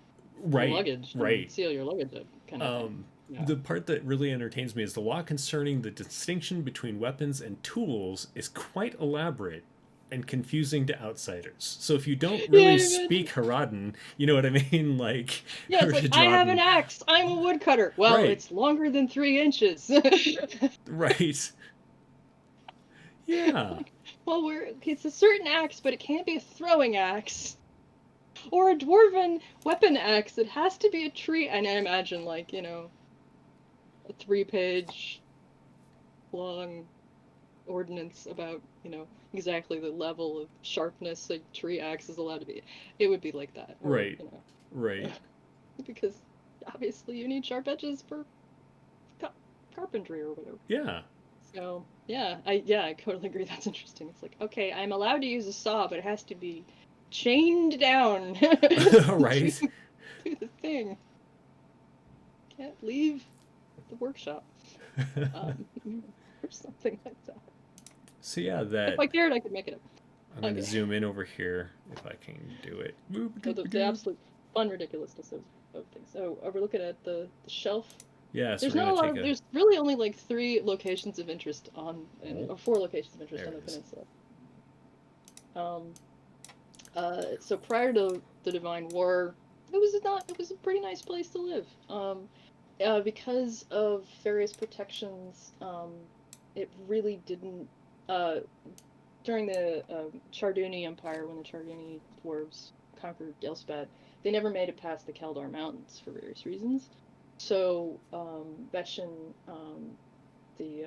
S2: your
S1: right,
S2: luggage and
S1: right.
S2: seal your luggage up, kind of thing.
S1: Um,
S2: Yeah.
S1: the part that really entertains me is the law concerning the distinction between weapons and tools is quite elaborate and confusing to outsiders. So if you don't
S2: Yeah, I
S1: really
S2: imagine.
S1: speak Haradan, you know what I mean? Like,
S2: Yeah, it's like, I have an
S1: Hadradan.
S2: axe. I'm a woodcutter. Well,
S1: Right,
S2: it's longer than 3 inches.
S1: right. Yeah,
S2: Like, well, it's a certain axe, but it can't be a throwing axe or a dwarven weapon axe. It has to be a tree. And I imagine, like, a 3-page long ordinance about, exactly the level of sharpness a tree axe is allowed to be. It would be like that, or,
S1: right, right.
S2: because obviously you need sharp edges for carpentry or whatever.
S1: Yeah,
S2: So I totally agree. That's interesting. It's like, okay, I'm allowed to use a saw, but it has to be chained down to,
S1: right.
S2: to the thing. Can't leave the workshop. Um, or something like that.
S1: So yeah,
S2: If
S1: that
S2: I cared, I could make it up.
S1: I'm going to
S2: Okay.
S1: zoom in over here if I can do it.
S2: So the absolute fun ridiculousness of things. So are we looking at the shelf?
S1: Yeah, so
S2: There's
S1: we're
S2: not a
S1: going to
S2: lot
S1: take
S2: of.
S1: a.
S2: There's really only like 3 locations of interest
S1: Oh,
S2: or 4 locations of interest
S1: there
S2: on
S1: it
S2: the
S1: is.
S2: peninsula. So prior to the Divine War, it was a pretty nice place to live. Because of various protections, it really didn't. Uh, During the Charduni Empire, when the Charduni dwarves conquered Gelspad, they never made it past the Kaldar Mountains for various reasons. So Beshin, the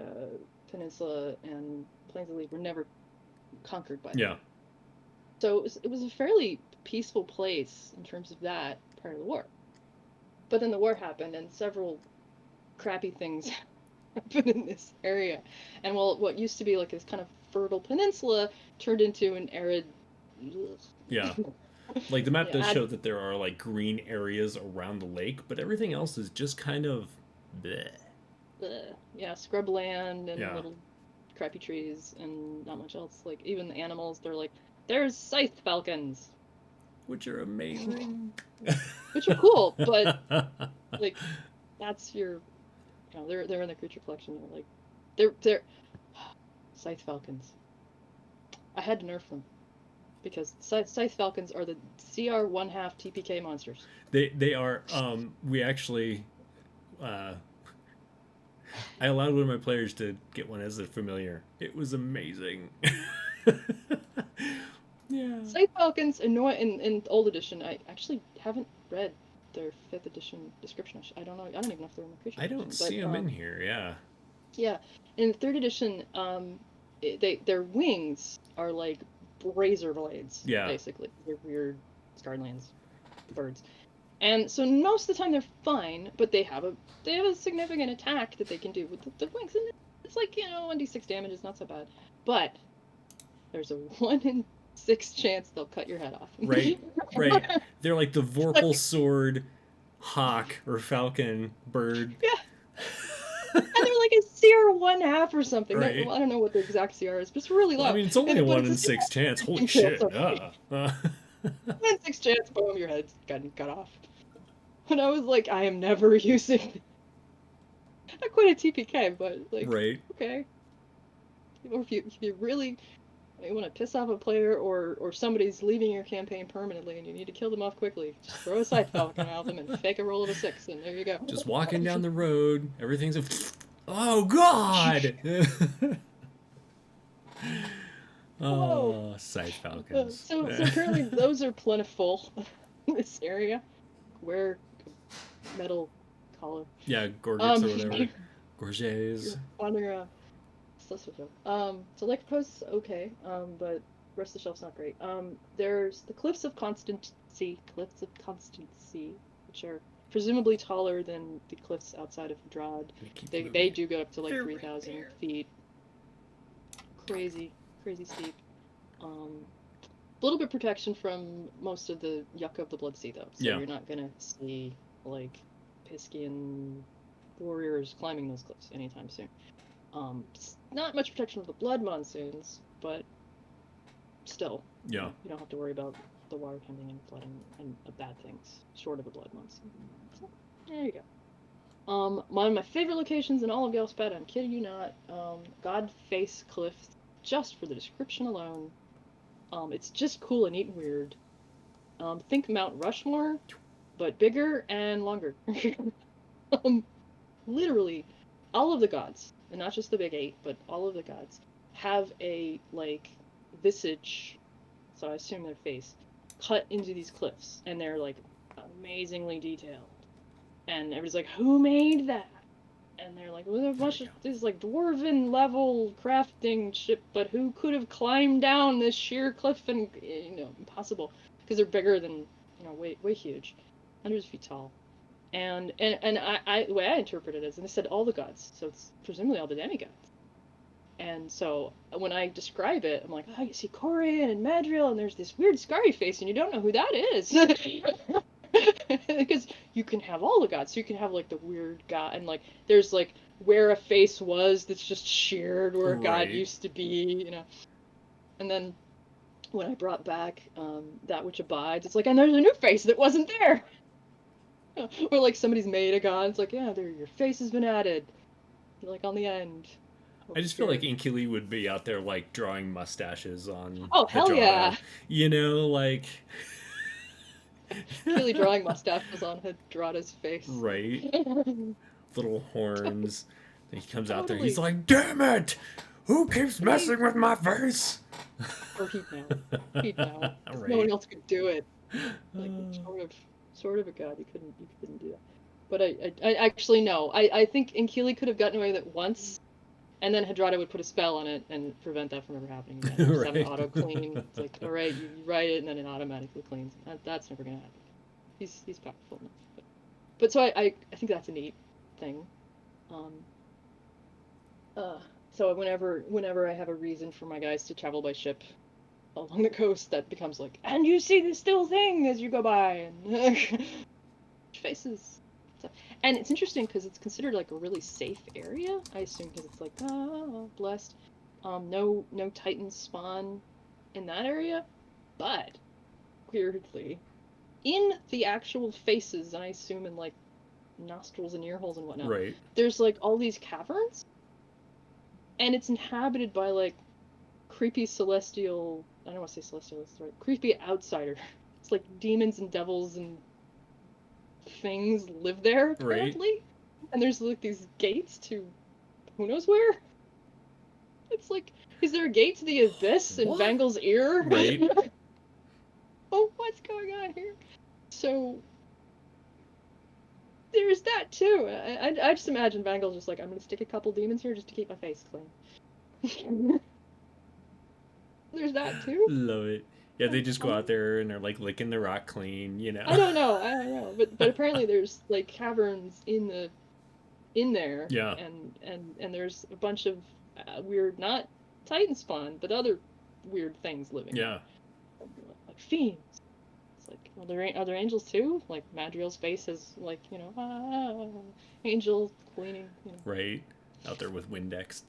S2: peninsula, and Plains of Lead were never conquered by them.
S1: Yeah,
S2: So it was a fairly peaceful place in terms of that prior to the war. But then the war happened, and several crappy things happened in this area. And what used to be like this kind of fertile peninsula turned into an arid.
S1: yeah. Like the map does
S2: Yeah,
S1: show that there are like green areas around the lake, but everything else is just kind of bleh.
S2: yeah, scrubland and
S1: Yeah,
S2: little crappy trees and not much else. Like even the animals, they're like, there's scythe falcons,
S1: which are amazing.
S2: which are cool, but like that's your, they're in the creature collection. They're scythe falcons. I had to nerf them because scythe falcons are the CR 1/2 TPK monsters.
S1: They are. We actually. I allowed one of my players to get one as a familiar. It was amazing. Yeah.
S2: Scythe falcons in old edition. I actually haven't read their 5th edition description. I don't know. I don't even know if they're in the creature
S1: I
S2: collection.
S1: don't
S2: But
S1: see them in here. Yeah.
S2: Yeah, in third edition, their wings are like razor blades,
S1: Yeah.
S2: basically. They're weird Scarlands birds. And so most of the time they're fine, but they have a significant attack that they can do with the wings, and it's like, 1d6 damage is not so bad. But there's a 1 in 6 chance they'll cut your head off.
S1: Right. Right. They're like the Vorpal
S2: Like,
S1: sword hawk or falcon bird.
S2: yeah, and they're like a CR 1/2 or something.
S1: Right.
S2: I don't know what the exact CR is, but it's really low.
S1: Well, I mean, it's only a
S2: But
S1: 1
S2: it's
S1: in
S2: a
S1: 6 chance. Holy
S2: can kill
S1: shit.
S2: somebody. 1 in 6 chance, boom, your head's gotten cut off. And I was like, I am never using. Not quite a TPK, but like,
S1: Right.
S2: okay. Or if you really want to piss off a player, or somebody's leaving your campaign permanently and you need to kill them off quickly, just throw a Scythe Falcon at them and fake a roll of a 6, and there you go.
S1: Just walking down the road, everything's a. Oh, God! Oh, Scythe Falcons.
S2: So apparently those are plentiful in this area. Wear metal collar.
S1: Yeah, Gorgets or whatever. Gorgets.
S2: Wandering around. So Life Post's okay, but rest of the shelf's not great. There's the Cliffs of Constancy, which are presumably taller than the cliffs outside of Hedrad. They do go up to like 3,000 feet. Crazy steep. A little bit protection from most of the yuck of the Blood Sea, though. So you're not gonna see like Piscian warriors climbing those cliffs anytime soon. Not much protection of the blood monsoons, but still,
S1: yeah,
S2: you don't have to worry about the water coming and flooding and bad things short of a blood monsoon. So, there you go. One of my favorite locations in all of Galspad, I'm kidding you not, Godface Cliffs, just for the description alone. It's just cool and neat and weird. Think Mount Rushmore, but bigger and longer. Literally, all of the gods, and not just the big 8, but all of the gods, have a, like, visage, so I assume their face, cut into these cliffs, and they're, like, amazingly detailed. And everybody's like, who made that? And they're like, well, there's a bunch of this, like, dwarven level crafting shit, but who could have climbed down this sheer cliff and, impossible. Because they're bigger than, way huge. Hundreds of feet tall. And I the way I interpret it is, and they said all the gods, so it's presumably all the demigods. And so when I describe it, I'm like, oh, you see Corian and Madriel, and there's this weird Scary face, and you don't know who that is. Because you can have all the gods, so you can have like the weird god, and like there's like where a face was that's just sheared where a god used to be, And then when I brought back That Which Abides, it's like, and there's a new face that wasn't there. Or like somebody's made a god, it's like, yeah, your face has been added, like on the end.
S1: I just feel like Inkili would be out there like drawing mustaches on.
S2: Oh, hell
S1: Hedrada.
S2: yeah!
S1: Like.
S2: Inkili drawing mustaches on Hedrada's face.
S1: Right. Little horns. And he comes out there, he's like, damn it! Who keeps messing with my face?
S2: Or he'd know.
S1: Right.
S2: No one else could do it. Like, sort of a god, you couldn't do that. But I actually no. I think Inkili could have gotten away with it once, and then Hedrada would put a spell on it and prevent that from ever happening again. Just have an auto clean. It's like, all right, you write it and then it automatically cleans. That's never gonna happen. He's powerful enough. But so I think that's a neat thing. So whenever I have a reason for my guys to travel by ship along the coast, that becomes like, and you see this still thing as you go by, and faces. And it's interesting because it's considered like a really safe area, I assume, because it's like, blessed. No Titans spawn in that area, but weirdly, in the actual faces, and I assume in like nostrils and ear holes and whatnot,
S1: right,
S2: there's like all these caverns, and it's inhabited by like creepy celestial, I don't want to say celestial, that's right, creepy outsider. It's like demons and devils and things live there, apparently. Right. And there's like these gates to who knows where. It's like, is there a gate to the abyss in Bangal's ear?
S1: Right.
S2: Oh, what's going on here? So there there's that too. I just imagine Vangel's just like, I'm gonna stick a couple demons here just to keep my face clean. There's that too.
S1: Love it. Yeah, they just go out there and they're like licking the rock clean, you know.
S2: I don't know, but apparently there's like caverns in there,
S1: Yeah.
S2: and there's a bunch of weird, not Titan spawn, but other weird things living.
S1: Yeah.
S2: There. Like fiends. It's like, are there angels too? Like Madriel's face is like, angel cleaning.
S1: Right. Out there with Windex.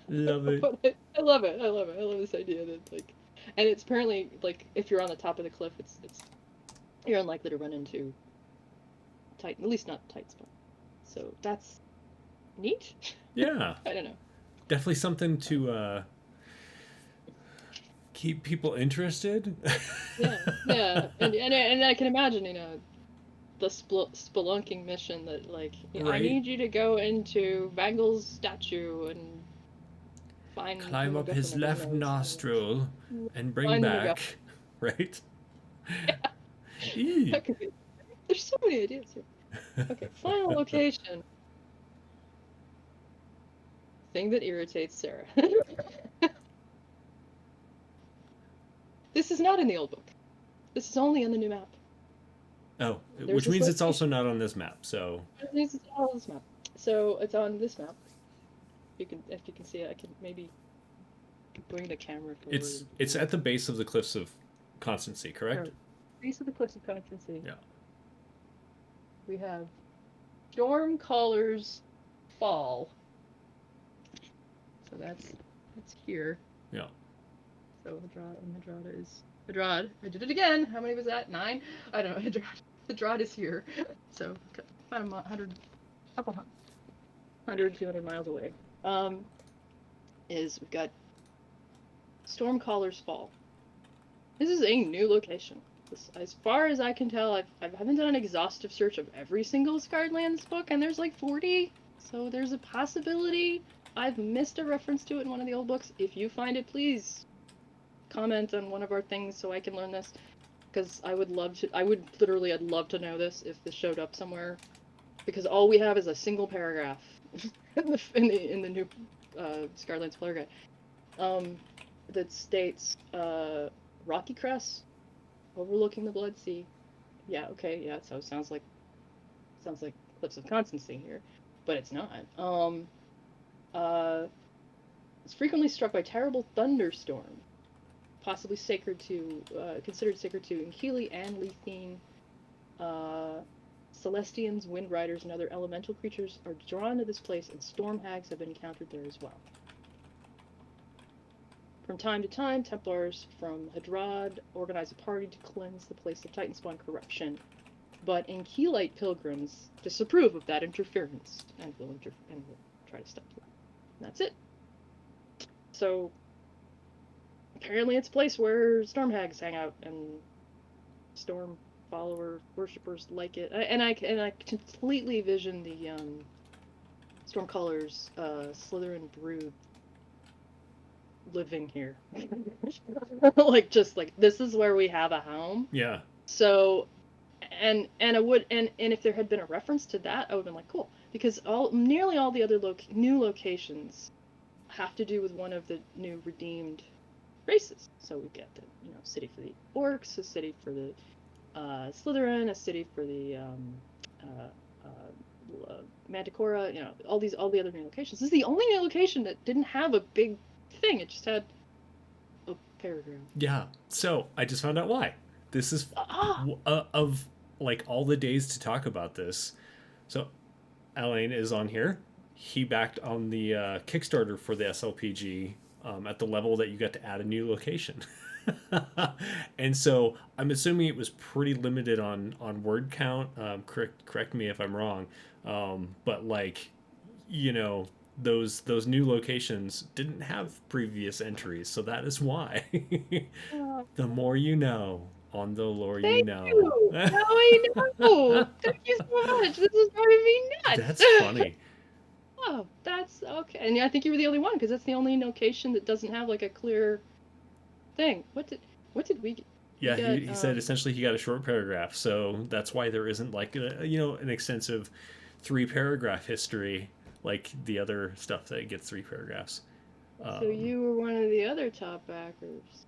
S1: Love it.
S2: I love it. I love this idea that like, and it's apparently like if you're on the top of the cliff, it's you're unlikely to run into Titan, at least not Titan spawn. So that's neat.
S1: Yeah.
S2: I don't know.
S1: Definitely something to keep people interested.
S2: Yeah, and I can imagine, the spelunking mission that like,
S1: Right.
S2: I need you to go into Vangel's statue and
S1: climb up his left nostril and bring back, right?
S2: Yeah. There's so many ideas here. Okay, final location. Thing that irritates Sarah. This is not in the old book. This is only on the new map.
S1: Oh, which means it's also not on this map. So.
S2: It means it's not on this map. So it's on this map. If you can see it, I can maybe bring the camera forward.
S1: It's at the base of the Cliffs of Constancy, correct?
S2: Base of the Cliffs of Constancy.
S1: Yeah.
S2: We have Stormcaller's Fall. So that's here.
S1: Yeah.
S2: So Hedrad is Hedrad. I did it again. How many was that? 9? I don't know. Hedrad is here. So about 200 miles away. We've got Stormcaller's Fall. This is a new location. As far as I can tell, I haven't done an exhaustive search of every single Scarred Lands book, and there's like 40. So there's a possibility I've missed a reference to it in one of the old books. If you find it, please comment on one of our things so I can learn this, because I'd love to know this if this showed up somewhere, because all we have is a single paragraph in the new Scarred Lands Player Guide that states Rocky Crest overlooking the Blood Sea. Yeah, okay, yeah, so it sounds like Cliffs of Constancy here, but it's not. It's frequently struck by terrible thunderstorm, possibly considered sacred to Inkili and Lethene. Celestians, wind riders, and other elemental creatures are drawn to this place, and storm hags have been encountered there as well. From time to time, Templars from Hedrad organize a party to cleanse the place of Titan spawn corruption, but Inkilite pilgrims disapprove of that interference and will try to stop them. And that's it. So apparently it's a place where storm hags hang out and storm follower worshippers like it. And I completely vision the Stormcaller's Slytherin brood living here. like this is where we have a home.
S1: Yeah.
S2: So and if there had been a reference to that, I would have been like, cool, because nearly all the other new locations have to do with one of the new redeemed races. So we get the city for the orcs, a city for the Slytherin, a city for the Manticora, all the other new locations. This is the only new location that didn't have a big thing. It just had a paragraph.
S1: Yeah. So I just found out why. This is of like all the days to talk about this. So Alain is on here. He backed on the Kickstarter for the SLPG at the level that you got to add a new location. And so I'm assuming it was pretty limited on word count. Correct me if I'm wrong. But those new locations didn't have previous entries, so that is why. The more you know on the lore you know.
S2: Now I know. Thank you so much. This is driving me nuts.
S1: That's funny.
S2: Oh, that's okay. And I think you were the only one, because that's the only location that doesn't have like a clear thing. What did we get?
S1: Yeah,
S2: got,
S1: he said essentially he got a short paragraph, so that's why there isn't like an extensive 3 paragraph history like the other stuff that gets 3 paragraphs.
S2: so you were one of the other top backers.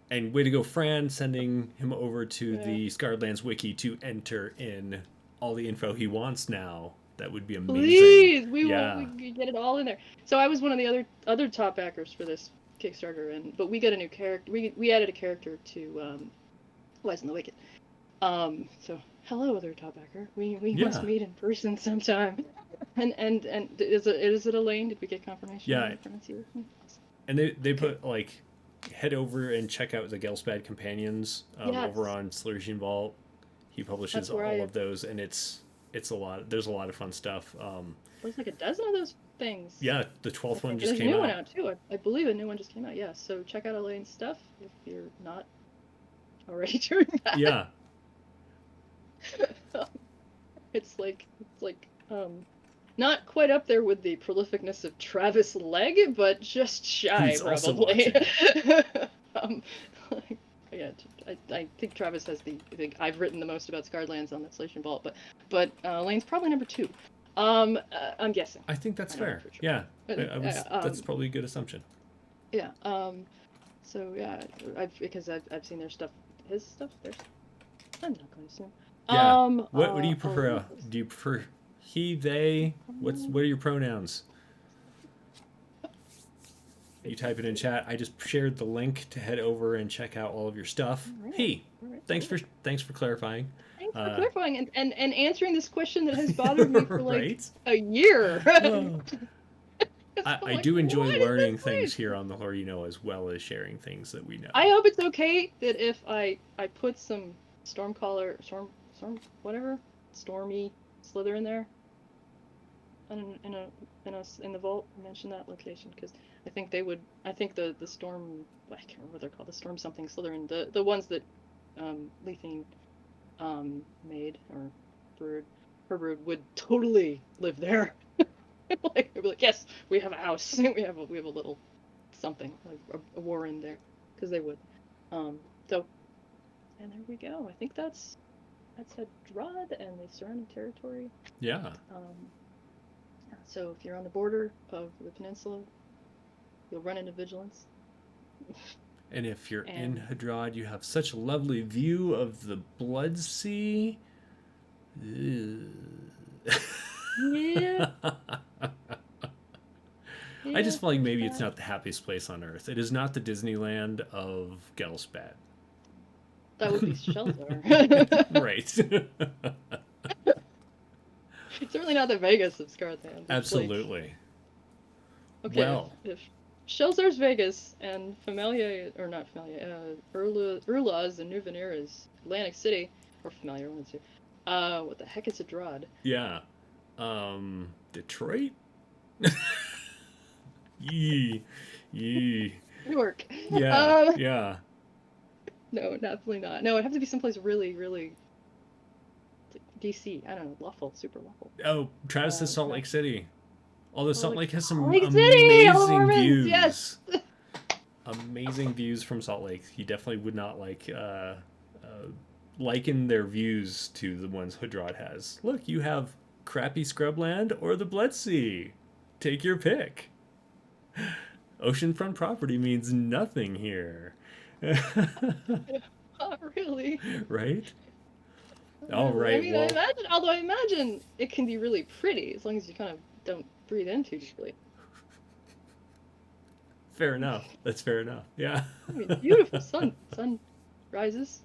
S1: And way to go, Fran, sending him over to
S2: Yeah.
S1: the Scarredlands wiki to enter in all the info he wants now. That would be amazing.
S2: Please, we
S1: Yeah.
S2: could get it all in there. So I was one of the other top backers for this Kickstarter, but we got a new character. We added a character to Wise in the Wicked. So hello, other top backer. We must meet in person sometime. And is it Elaine? Did we get confirmation?
S1: Yeah.
S2: On the pronunciation?
S1: And they put like head over and check out the Gelspad Companions over on Slursion Vault. He publishes all of those, and it's a lot. There's a lot of fun stuff.
S2: There's like a dozen of those things.
S1: Yeah, the 12th one just
S2: came out. There's a new one out too. I believe a new one just came out. Yeah, so check out Elaine's stuff if you're not already doing that.
S1: Yeah.
S2: It's like not quite up there with the prolificness of Travis Legg, but just shy.
S1: He's
S2: probably. Yeah, I think Travis has I've written the most about Scarredlands on the Slation Vault, but Elaine's probably number 2. I'm guessing.
S1: I think that's fair. Sure. Yeah, that's probably a good assumption.
S2: Yeah. So yeah, because I've seen their stuff, his stuff. I'm not going to assume.
S1: Yeah. What do you prefer? Do you prefer he, they? What are your pronouns? You type it in chat. I just shared the link to head over and check out all of your stuff. Right. He. Right. Thanks for clarifying.
S2: Thanks for clarifying and answering this question that has bothered me for like
S1: right?
S2: a year.
S1: I do enjoy learning things here on the lore, as well as sharing things that we know.
S2: I hope it's okay that if I put some stormy slither in there, in the vault. Mention that location because I think they would. I think the storm. I can't remember what they're called. The storm something Slytherin. The ones that Leafine made or brewed. Her brood would totally live there. Like they'd be like, yes, we have a house. we have a little something like a warren there because they would. And there we go. I think that's Hedrad and the surrounding territory.
S1: Yeah.
S2: So if you're on the border of the peninsula, you'll run into vigilance.
S1: And if you're in Hedrad, you have such a lovely view of the Blood Sea.
S2: Yeah.
S1: I just feel like maybe it's not the happiest place on Earth. It is not the Disneyland of Gelspad.
S2: That would be Shelter.
S1: Right.
S2: Certainly not the Vegas of Scarredlands.
S1: Absolutely.
S2: Like, okay,
S1: well,
S2: if Shelter's Vegas and Urla's and New Venera's Atlantic City, or Familiar, one of the two. What the heck is Hedrad?
S1: Yeah. Detroit? Yee.
S2: Newark.
S1: Yeah. Yeah.
S2: No, definitely not. No, it'd have to be someplace really, really like DC. I don't know, Lawful, super Lawful.
S1: Oh, Travis says Salt Lake City. Although Salt Lake has some
S2: Lake
S1: amazing views.
S2: Yes.
S1: Amazing views from Salt Lake. He definitely would not liken their views to the ones Hedrad has. Look, you have crappy scrubland or the Blood Sea. Take your pick. Oceanfront property means nothing here.
S2: Not really.
S1: Right? All right.
S2: I mean, I imagine it can be really pretty as long as you kind of don't breathe in too deeply.
S1: Fair enough. That's fair enough. Yeah.
S2: I mean, beautiful sun rises.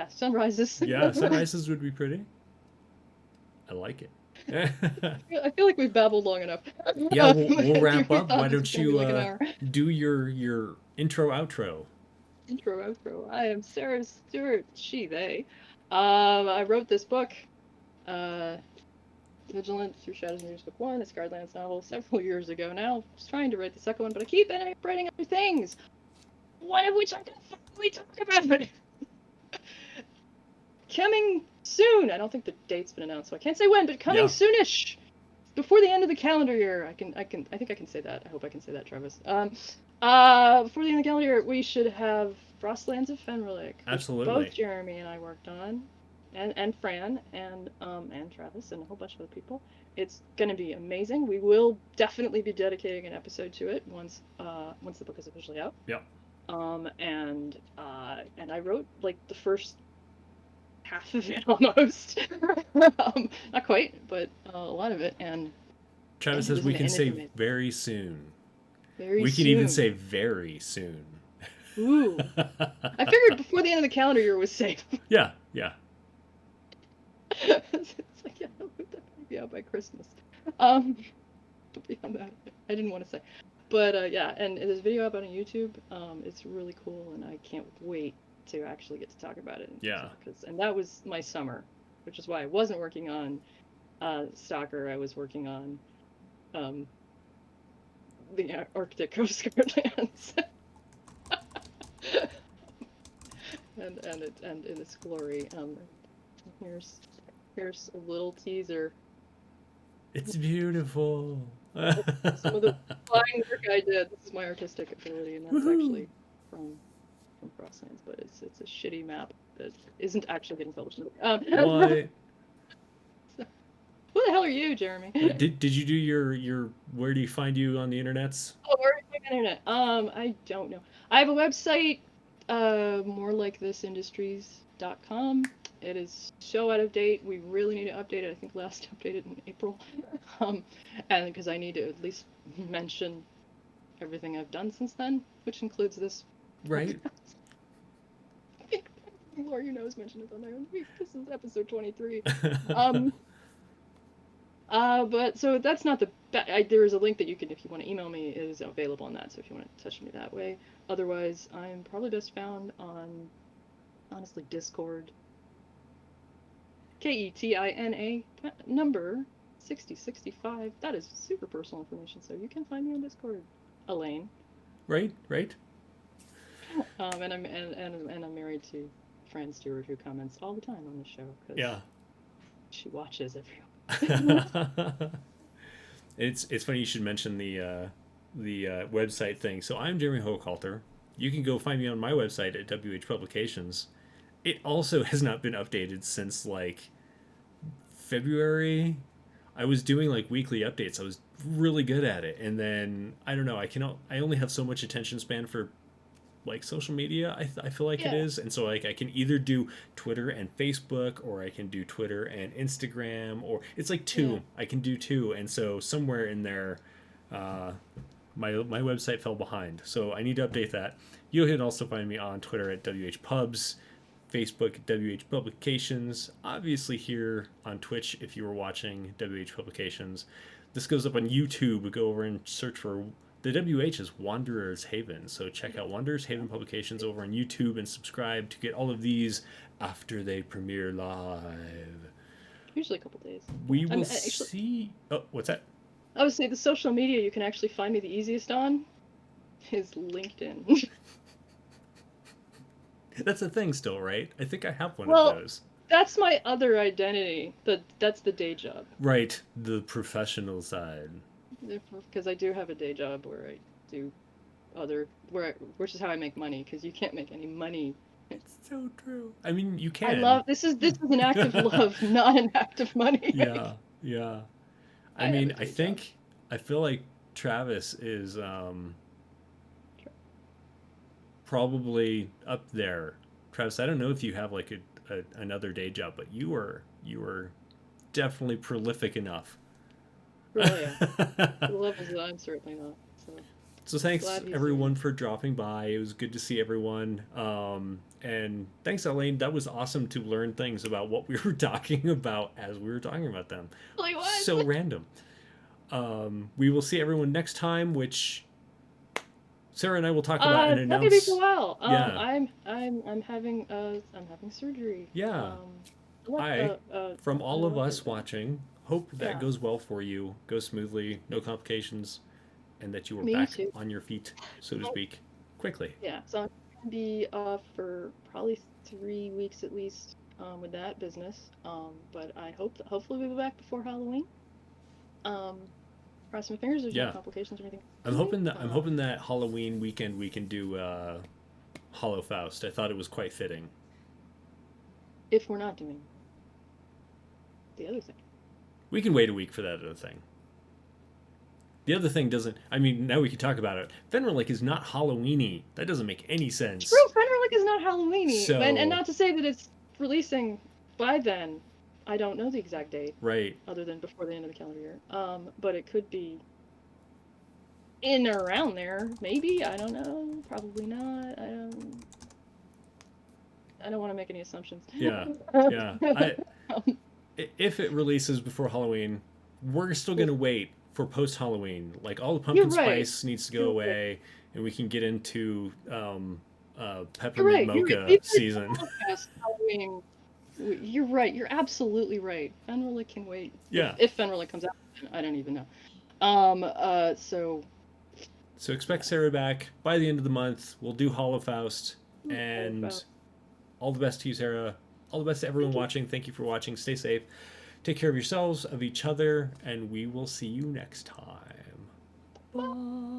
S2: Sunrises.
S1: Yeah, sunrises would be pretty. I like it.
S2: I feel like we've babbled long enough.
S1: Yeah, we'll wrap up. Why don't you do your intro outro?
S2: Intro outro. I am Sarah Stewart. She, they. I wrote this book, Vigilant Through Shadows and Years, Book 1, a Scarredlands novel, several years ago now. I was trying to write the second one, but I keep ending up writing other things. One of which I can finally talk about. Coming soon. I don't think the date's been announced, so I can't say when, but coming soonish. before the end of the calendar year, I think I can say that. I hope I can say that, Travis. Before the end of the calendar year, we should have Frostlands of Fenrilik, which both
S1: Absolutely.
S2: Jeremy and I worked on, and Fran and Travis and a whole bunch of other people. It's gonna be amazing. We will definitely be dedicating an episode to it once the book is officially out.
S1: Yep.
S2: And I wrote like the first half of it almost. Not quite, but a lot of it. And
S1: Travis says we can say very soon. We can even say very soon.
S2: Ooh. I figured before the end of the calendar year was safe.
S1: Yeah, yeah.
S2: It's like, yeah, that might be out by Christmas. But beyond that, I didn't want to say. But yeah, and there's a video up on YouTube. It's really cool, and I can't wait to actually get to talk about it.
S1: Yeah.
S2: And that was my summer, which is why I wasn't working on Stalker. I was working on the Arctic Coast Guard lands. and in its glory. Here's a little teaser.
S1: It's beautiful.
S2: Some of the flying work I did. This is my artistic ability, and that's actually from Frostlands, but it's a shitty map that isn't actually getting published.
S1: What?
S2: Who the hell are you, Jeremy?
S1: Did you do your where do you find you on the internets?
S2: Oh, where do you find the internet? I don't know. I have a website, morelikethisindustries.com. It is so out of date. We really need to update it. I think last updated in April. And because I need to at least mention everything I've done since then, which includes this.
S1: Right.
S2: I think Laura, mentioned it on there. This is episode 23. But so that's not the. There is a link that you can, if you want to email me, is available on that. So if you want to touch me that way. Otherwise, I'm probably best found on, honestly, Discord. Ketina number 6065. That is super personal information, so you can find me on Discord, Elaine.
S1: Right.
S2: And I'm married to Fran Stewart, who comments all the time on the show.
S1: Yeah.
S2: She watches everyone.
S1: It's funny you should mention the website thing. So I'm Jeremy Hochhalter. You can go find me on my website at WH Publications. It also has not been updated since like February. I was doing like weekly updates. I was really good at it, and then I don't know. I only have so much attention span for like social media. I feel like it is, and so like I can either do Twitter and Facebook, or I can do Twitter and Instagram, or it's like two. Yeah. I can do two, and so somewhere in there, my website fell behind. So I need to update that. You can also find me on Twitter at WHPubs, Facebook at WH Publications, obviously here on Twitch if you were watching WH Publications. This goes up on YouTube. Go over and search for the WH is Wanderer's Haven. So check out Wanderer's Haven Publications over on YouTube and subscribe to get all of these after they premiere live.
S2: Usually a couple days.
S1: We will see. Oh, what's that?
S2: I would say the social media you can actually find me the easiest on is LinkedIn.
S1: That's a thing still, right? I think I have one
S2: of
S1: those.
S2: That's my other identity. That's the day job.
S1: Right, the professional side.
S2: Because I do have a day job where I do which is how I make money, because you can't make any money.
S1: It's so true. I mean, you can.
S2: This is an act of love, not an act of money.
S1: Yeah. I feel like Travis is probably up there. Travis, I don't know if you have like another day job, but you are definitely prolific enough.
S2: Really, yeah. The levels that I'm certainly not.
S1: So thanks everyone for dropping by. It was good to see everyone. And thanks, Elaine. That was awesome to learn things about what we were talking about as we were talking about them.
S2: Really was.
S1: So random. We will see everyone next time, which Sarah and I will talk about and announce.
S2: It's not gonna be for a while.
S1: Yeah.
S2: I'm having surgery.
S1: Yeah. From all of us watching, hope that goes well for you, goes smoothly, no complications, and that you are back on your feet, so to speak, quickly.
S2: Yeah. So I'm gonna be off for probably 3 weeks at least with that business. But I hopefully we'll be back before Halloween. Cross my fingers. There's
S1: Yeah.
S2: no complications or anything.
S1: I'm hoping that Halloween weekend we can do Hollow Faust. I thought it was quite fitting.
S2: If we're not doing the other thing.
S1: We can wait a week for that other thing. The other thing doesn't. I mean, now we can talk about it. Fenrir is not Halloweeny. That doesn't make any sense.
S2: True, Fenrir is not Halloweeny,
S1: So-
S2: and not to say that it's releasing by then. I don't know the exact date,
S1: Right.
S2: other than before the end of the calendar year. But it could be in or around there, maybe. I don't know. Probably not. I don't want to make any assumptions.
S1: Yeah. Yeah. If it releases before Halloween, we're still gonna wait for post Halloween. Like all the pumpkin
S2: You're right.
S1: spice needs to go
S2: You're
S1: away, and we can get into
S2: You're
S1: peppermint
S2: right.
S1: mocha
S2: You're
S1: season.
S2: Halloween. You're right. You're absolutely right. Fenrir can wait.
S1: Yeah.
S2: If Fenrir comes out, I don't even know. So
S1: expect Sarah back by the end of the month. We'll do Hollow Faust, and all the best to you, Sarah. All the best to everyone watching. Thank you for watching. Stay safe. Take care of yourselves, of each other, and we will see you next time. Bye.